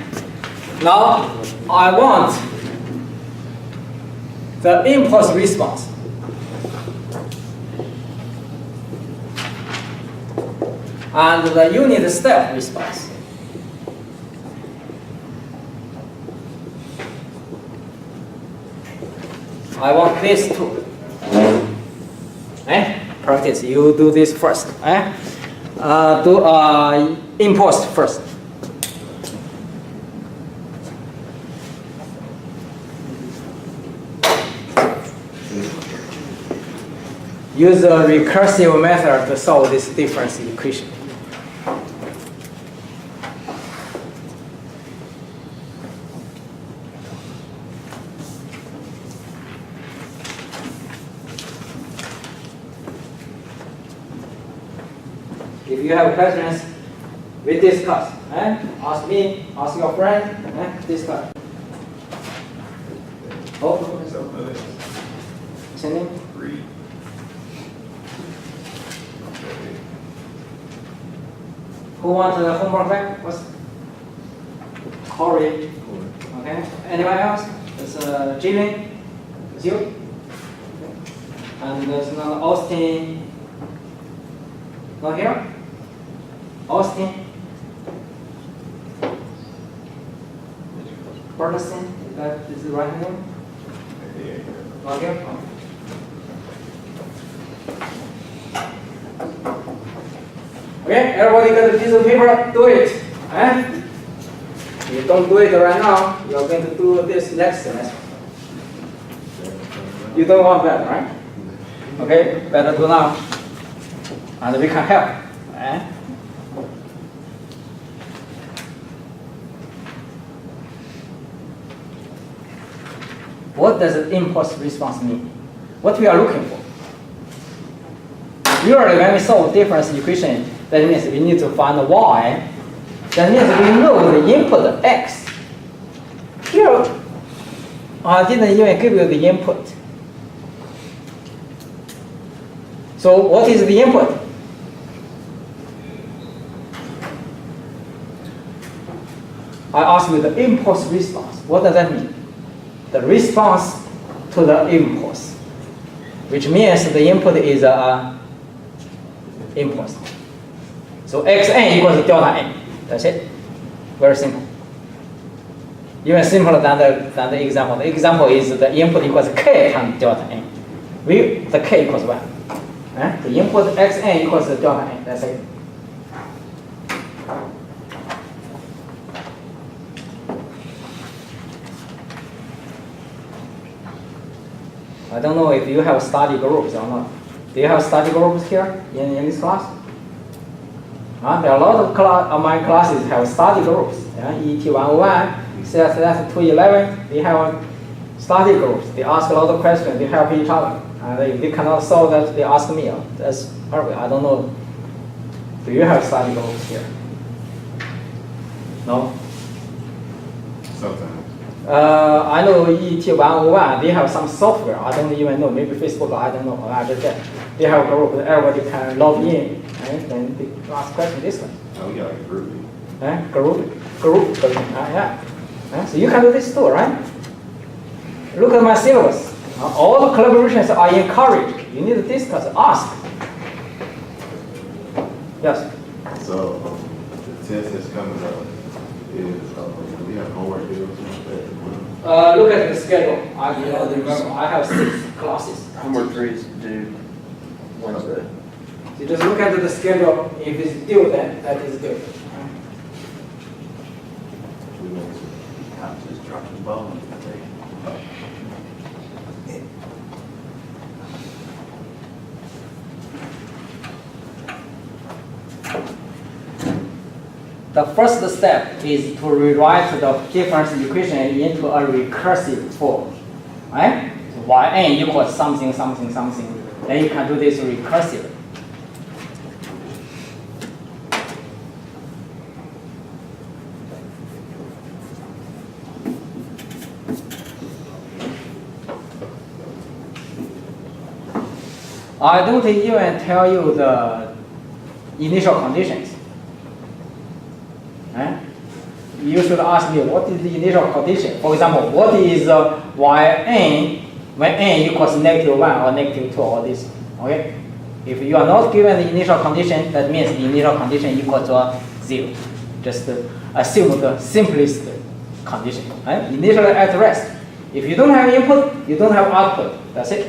Now I want the impulse response. And the unit step response. I want this too. Eh? Practice. You do this first. Eh? Do impulse first. Use a recursive method to solve this difference equation. If you have questions, we discuss. Ask me, ask your friend, discuss. Oh, what's your name? Read. Who wants the homework back? What's Corey? Okay. Anyone else? It's Jimmy. It's you. And there's another Austin. Not here. Austin. Bernstein. That is the right name. Not here. Oh. Okay, everybody got a piece of paper, do it. If you don't do it right now, you're going to do this next semester. You don't want that, right? Okay, better do now. And we can help. What does an impulse response mean? What we are looking for? Usually when we solve difference equation, that means we need to find y. That means we know the input x. Here, I didn't even give you the input. So what is the input? I ask you the impulse response. What does that mean? The response to the impulse, which means the input is a impulse. So xn equals delta n. That's it. Very simple. Even simpler than the example. The example is the input equals k times delta n. The k equals 1. The input xn equals delta n. That's it. I don't know if you have study groups or not. Do you have study groups here in this class? There are a lot of my classes have study groups. ET101, CS211, they have study groups. They ask a lot of questions. They help each other. And if they cannot solve that, they ask me. That's perfect. I don't know. Do you have study groups here? No? Sometimes. I know ET101, they have some software. I don't even know. Maybe Facebook, I don't know. I just said they have a group that everybody can log in. And then they ask questions this way. Oh, we got a group. Group. Yeah. So you can do this too, right? Look at my syllabus. All the collaborations are encouraged. You need to discuss, ask. Yes? So, the test that's coming up is, do we have homework due or something? Look at the schedule. I remember I have 6 classes. Homework 3 is due Wednesday. So just look at the schedule. If it's due, then that is good. I'm just dropping bones today. The first step is to rewrite the difference equation into a recursive form, right? So yn equals something, something, something. Then you can do this recursively. I don't even tell you the initial conditions. You should ask me what is the initial condition. For example, what is yn when n equals -1 or -2 or this? Okay. If you are not given the initial condition, that means the initial condition equals to 0. Just assume the simplest condition. Right? Initially at rest. If you don't have input, you don't have output. That's it.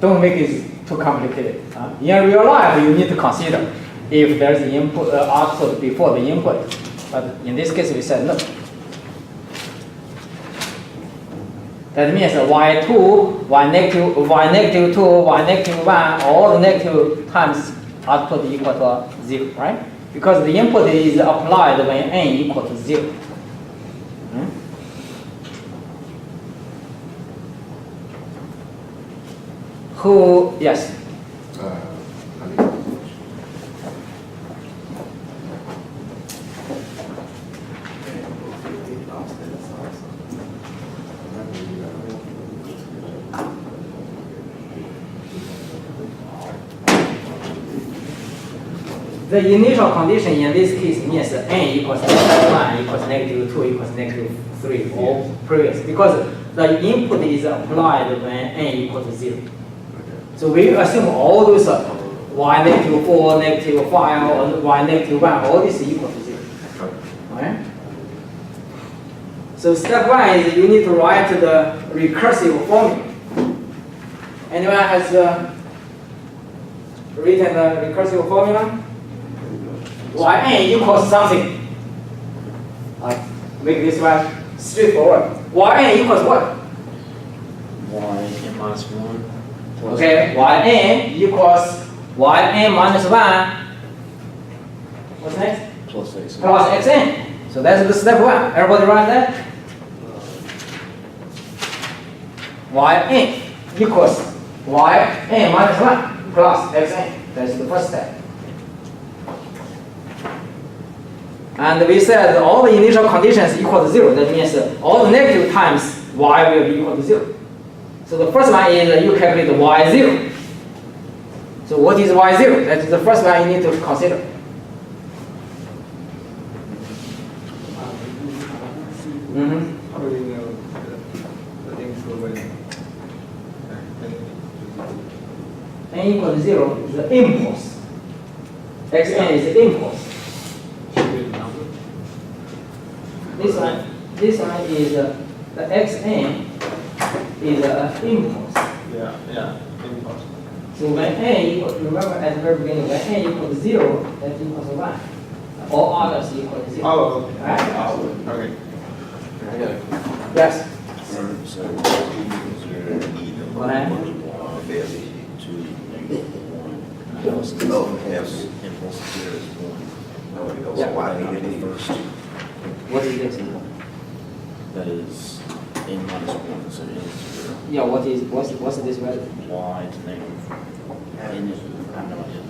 Don't make it too complicated. In real life, you need to consider if there's the input output before the input. But in this case, we said no. That means y2, y-2, y-1, all the negative times output equal to 0, right? Because the input is applied when n equal to 0. Who, yes? The initial condition in this case means n equals -1 equals -2 equals -3 or previous, because the input is applied when n equals to 0. So we assume all those y-4, -5, or y-1, all this is equal to 0. Okay? So step 1 is you need to write the recursive formula. Anyone has written the recursive formula? Yn equals something. Make this one straightforward. Yn equals what? Yn minus 1. Okay, yn equals yn minus 1. What's next? Plus x. Plus xn. So that's the step 1. Everybody write that? Yn equals yn minus 1 plus xn. That's the first step. And we said all the initial conditions equal to 0. That means all the negative times y will be equal to 0. So the first one is you calculate y0. So what is y0? That is the first one you need to consider. How do you know the input when n equal to 0 is the impulse. xn is the impulse. This one is the xn is an impulse. yeah, impulse. So when n equals, remember at the very beginning, when n equals 0, that equals 1. All others equal to 0. Oh, okay. Right? Okay. Yes. So, Go ahead. What is this? That is n minus 1, so n is 0. Yeah, what's this value? Y is negative. N is, I have no idea.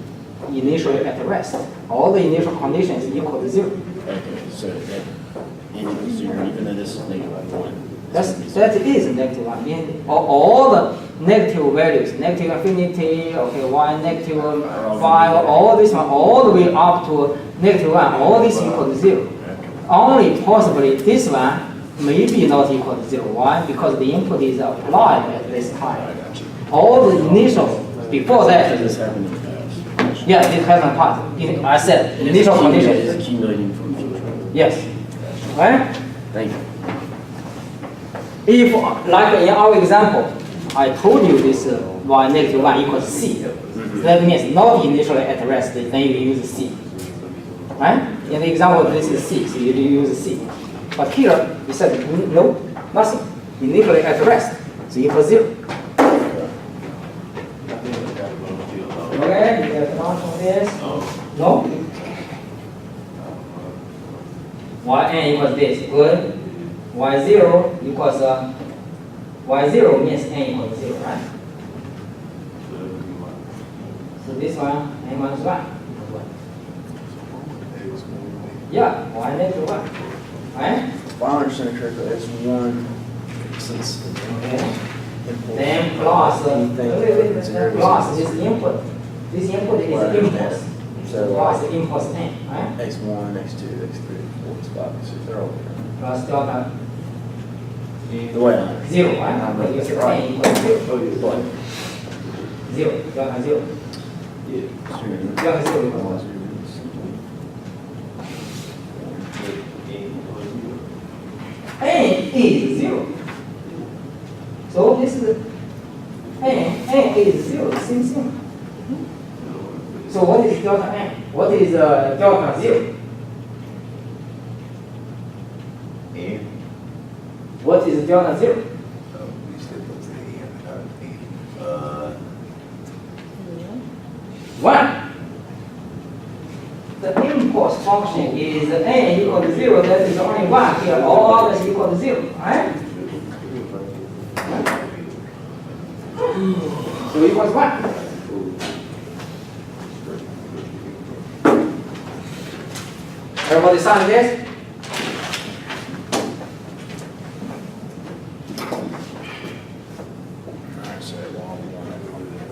Initially at rest. All the initial conditions equal to 0. Okay, so that n equals 0, even though this is -1. That is negative 1. In all the negative values, negative infinity, okay, y negative 5, all this one, all the way up to -1, all this equal to 0. Only possibly this one may be not equal to 0. Why? Because the input is applied at this time. All the initial before that. This happened in the past. Yeah, this hasn't passed. I said initial It's condition. accumulating from the future. Yes. Right? Thank you. If, like in our example, I told you this y negative 1 equals C. That means not initially at rest, then you use C. Right? In the example, this is C, so you use C. But here, you said no, nothing. Initially at rest, so equals 0. Okay, you get an answer from this? No? Yn equals this, good. Y0 equals, Y0 means n equals 0, right? So this one, n minus 1. Yeah, y negative 1. Right? If I understand correctly, it's 1 since Okay. Then plus, plus this input. This input is impulse. So Plus the impulse n, right? x1, x2, x3, x4, x5, x6, they're all there. Plus delta The way I understand 0, right? Because you say n equals 0. But 0, delta 0. Delta 0 equals n is 0. So this is n is 0, same thing. So what is delta n? What is delta 0? N. What is delta 0? We still put to the end. 1. The impulse function is n equal to 0, that is only 1 here, all others equal to 0, right? So equals 1. Everybody sign this? Alright, so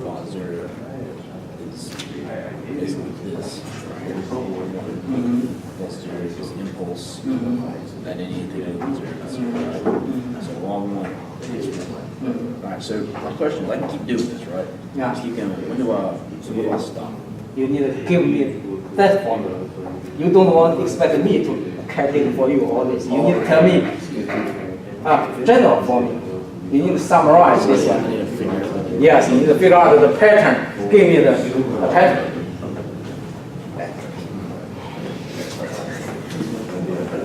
while 0 is basically this right here. Plus 0 is this impulse. That anything equals 0 is 0, right? So while 1 is 1. Alright, so my question is, I can keep doing this, right? Yeah. Just keep going. When do I stop? You need to give me that formula. You don't want to expect me to calculate for you all this. You need to tell me general formula. You need to summarize this I one. need to figure it out. Yes, you need to figure out the pattern. Give me the pattern.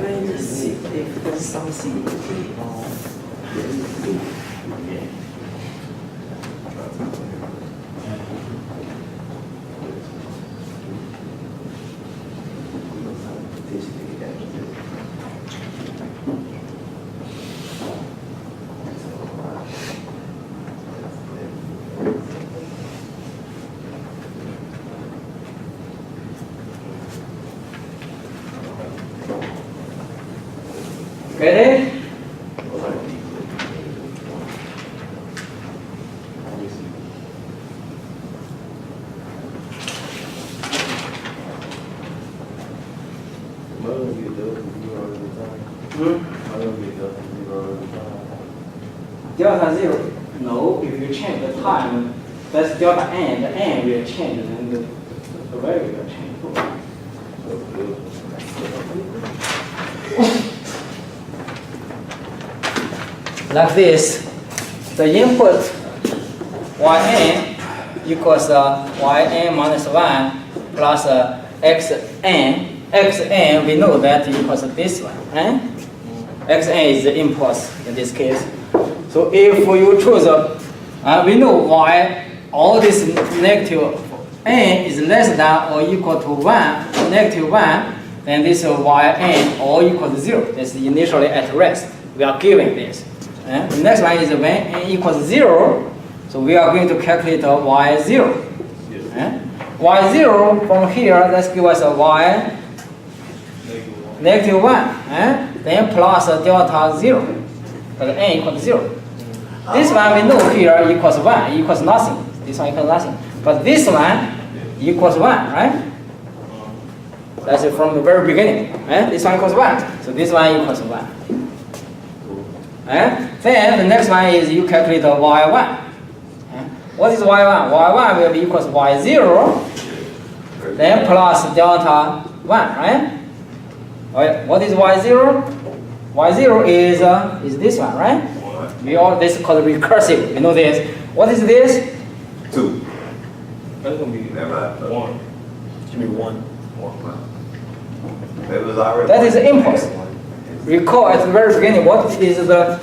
Let me see if there's something. Ready? Delta 0, no, if you change the time, that's delta n, the n will change, and the value will change too. Like this, the input yn equals yn minus 1 plus xn. Xn, we know that equals this one, right? Xn is the impulse in this case. So if you choose, we know y, all this negative n is less than or equal to 1, negative 1, then this yn all equal to 0. That's initially at rest. We are given this. The next one is when n equals 0, so we are going to calculate y0. Y0 from here, let's give us a y negative 1, then plus delta 0, because n equals 0. This one we know here equals 1, equals nothing. This one equals nothing. But this one equals 1, right? That's it from the very beginning. This one equals 1, so this one equals 1. Then the next one is you calculate y1. What is y1? Y1 will be equals y0, then plus delta 1, right? What is y0? Y0 is this one, right? This is called recursive. You know this. What is this? That's gonna be Never. one. Give me one. It was already. That is the impulse. Recall at the very beginning what is the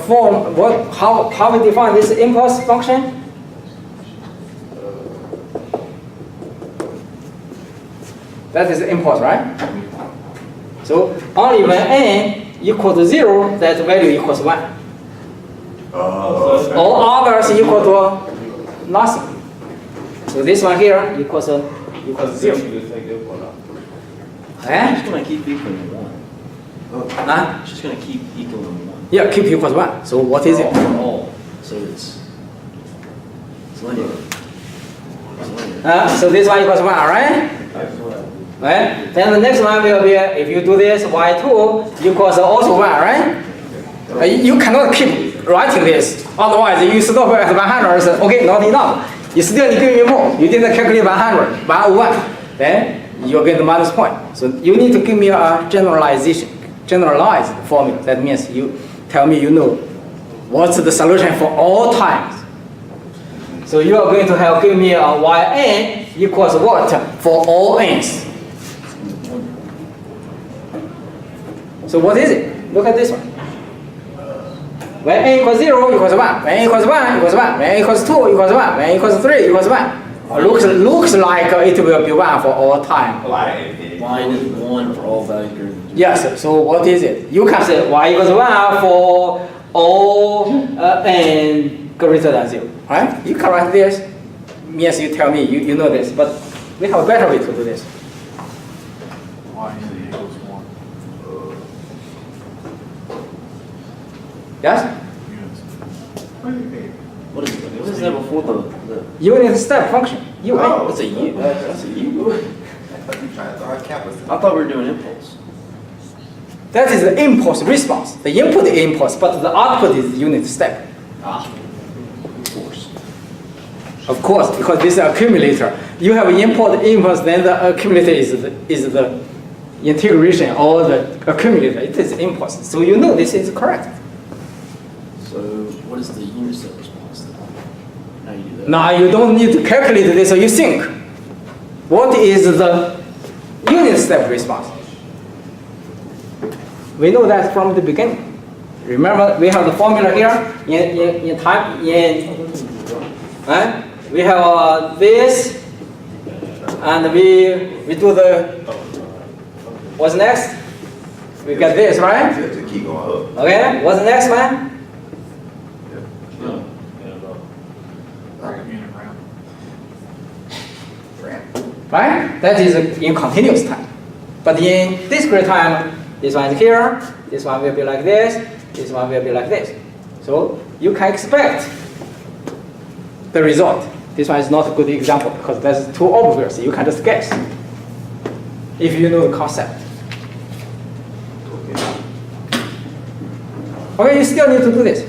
form, how we define this impulse function? That is the impulse, right? So only when n equal to 0, that value equals 1. All others equal to nothing. So this one here equals 0. You just take this one out. It's Eh? just gonna keep equaling one. Huh? It's just gonna keep equaling one. Yeah, keep equals 1. So what is it? For all. So it's linear. It's linear. So this one equals 1, right? Right? Then the next one will be, if you do this, y2 equals also 1, right? You cannot keep writing this. Otherwise, you stop at 100. So, okay, not enough. You still need to give me more. You didn't calculate 100, 101. Then you get the minus point. So you need to give me a generalized formula. That means you tell me you know what's the solution for all times. So you are going to have give me a yn equals what for all n's. So what is it? Look at this one. When n equals 0 equals 1, when n equals 1 equals 1, when n equals 2 equals 1, when n equals 3 equals 1. Looks like it will be 1 for all time. Line is 1 for all values greater than 0. Yes, so what is it? You can say y equals 1 for all n greater than 0. Right? You can write this. Yes, you tell me, you know this, but we have a better way to do this. yn equals 1. Yes? Units. What is that before the Unit step function. UN. That's a U. That's a U. I thought we were doing impulse. That is the impulse response. The input is impulse, but the output is unit step. Of course. Of course, because this is an accumulator. You have input, impulse, then the accumulator is the integration or the accumulator. It is impulse. So you know this is correct. So what is the unit step response then? How you do that? Now you don't need to calculate this, so you think. What is the unit step response? We know that from the beginning. Remember, we have the formula here in time, right? We have this, and we do the, what's next? We get this, right? To keep going up. Okay, what's the next one? Unit ramp. Right? That is in continuous time. But in discrete time, this one is here, this one will be like this one will be like this. So you can expect the result. This one is not a good example because that's too obvious. You can just guess if you know the concept. Okay, you still need to do this.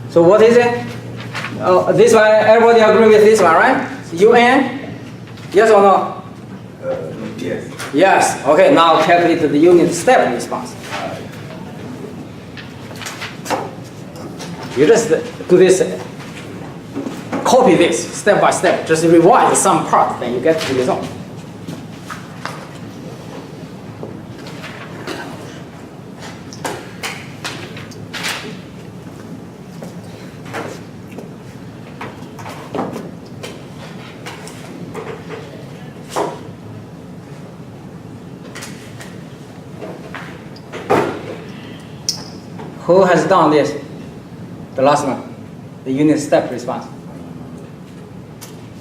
So what is it? This one, everybody agree with this one, right? UN? Yes or no? Yes. Yes. Okay, now calculate the unit step response. You just do this, copy this step by step, just revise some part, then you get the result. Who has done this? The last one, the unit step response.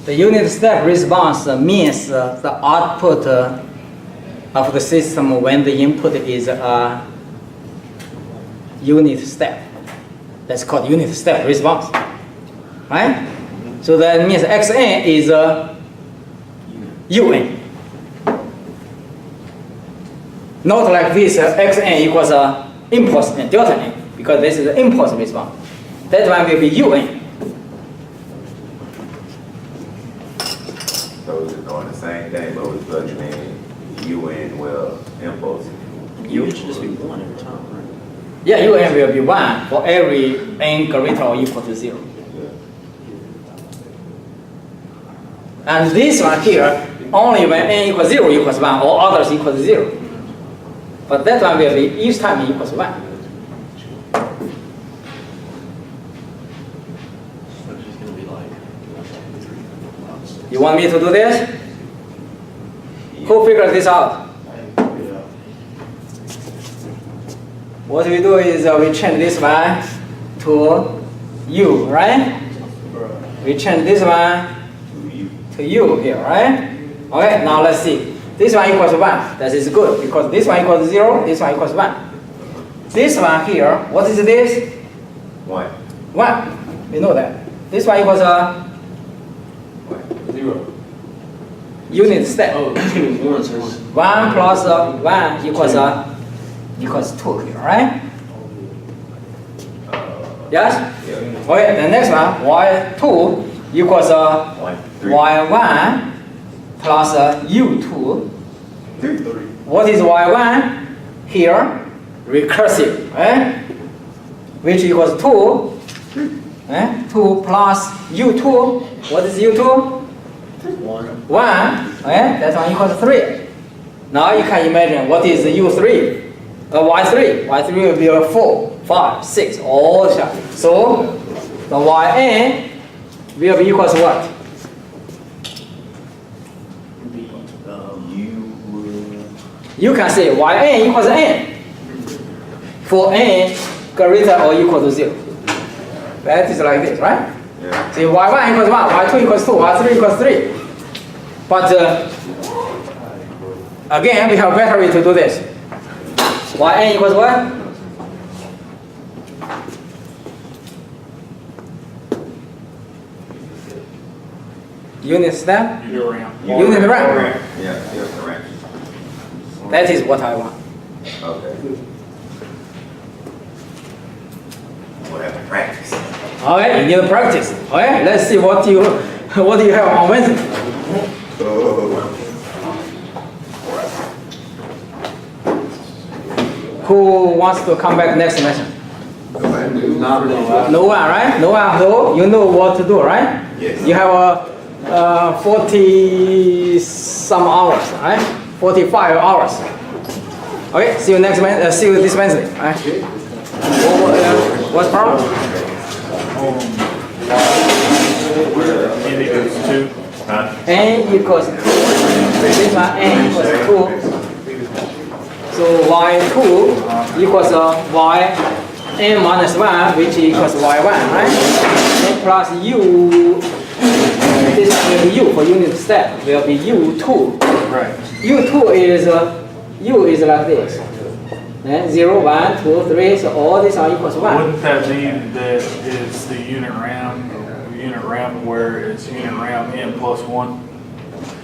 The unit step response means the output of the system when the input is a unit step. That's called unit step response, right? So that means xn is a un. Not like this, xn equals impulse and delta n, because this is the impulse response. That one will be un. So we're just doing the same thing, but we're plugging in UN, well, impulse. Unit should just be 1 every time, right? Yeah, UN will be 1 for every n greater or equal to 0. And this one here, only when n equals 0 equals 1, or others equals 0. But that one will be each time equals 1. You want me to do this? Who figured this out? What we do is we change this one to U, right? We change this one to U here, right? Okay, now let's see. This one equals 1. That is good because this one equals 0, this one equals 1. This one here, what is this? 1. 1. We know that. This one equals 0. unit step. Oh, 1 says. 1 plus 1 equals 2 here, right? Yes? Yeah. Okay, the next one, y2 equals 1, 3. y1 plus u2. 3. What is y1? Here, recursive, right? Which equals 2. 2 plus u2. What is u2? 1. That one equals 3. Now you can imagine what is u3? Y3. Y3 will be 4, 5, 6, all that. So the yn will be equals what? You can say yn equals n for n greater or equal to 0. That is like this, right? Yeah. So y1 equals 1, y2 equals 2, y3 equals 3. But again, we have a better way to do this. Yn equals what? Unit step? Unit ramp. Unit ramp. Yeah, correct. That is what I want. Okay. We'll have to practice. Okay, you need to practice. Okay, let's see what you have on Wednesday. Oh. Who wants to come back next lesson? Not No one, right? No one. So you know what to do, right? Yes. You have 40 some hours, right? 45 hours. Okay, see you next Wednesday. See you this Wednesday. Right? What's the problem? N equals 2. N equals 2. This one n equals 2. So y2 equals yn minus 1, which equals y1, right? N plus u. This will be u for unit step. Will be u2. Right. U2 is u is like this. 0, 1, 2, 3. So all these are equals 1. Wouldn't that mean that it's the unit ramp where it's unit ramp n plus 1?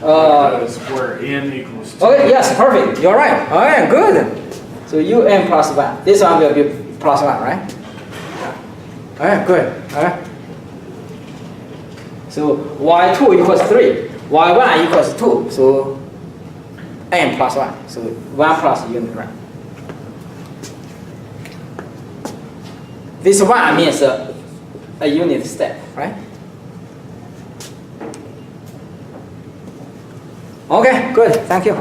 Because where n equals 2. Okay, yes, perfect. You're right. All right, good. So un plus 1. This one will be plus 1, right? All right, good. All right. So y2 equals 3. y1 equals 2. So n plus 1. So 1 plus unit ramp. This 1 means a unit step, right? Okay, good. Thank you.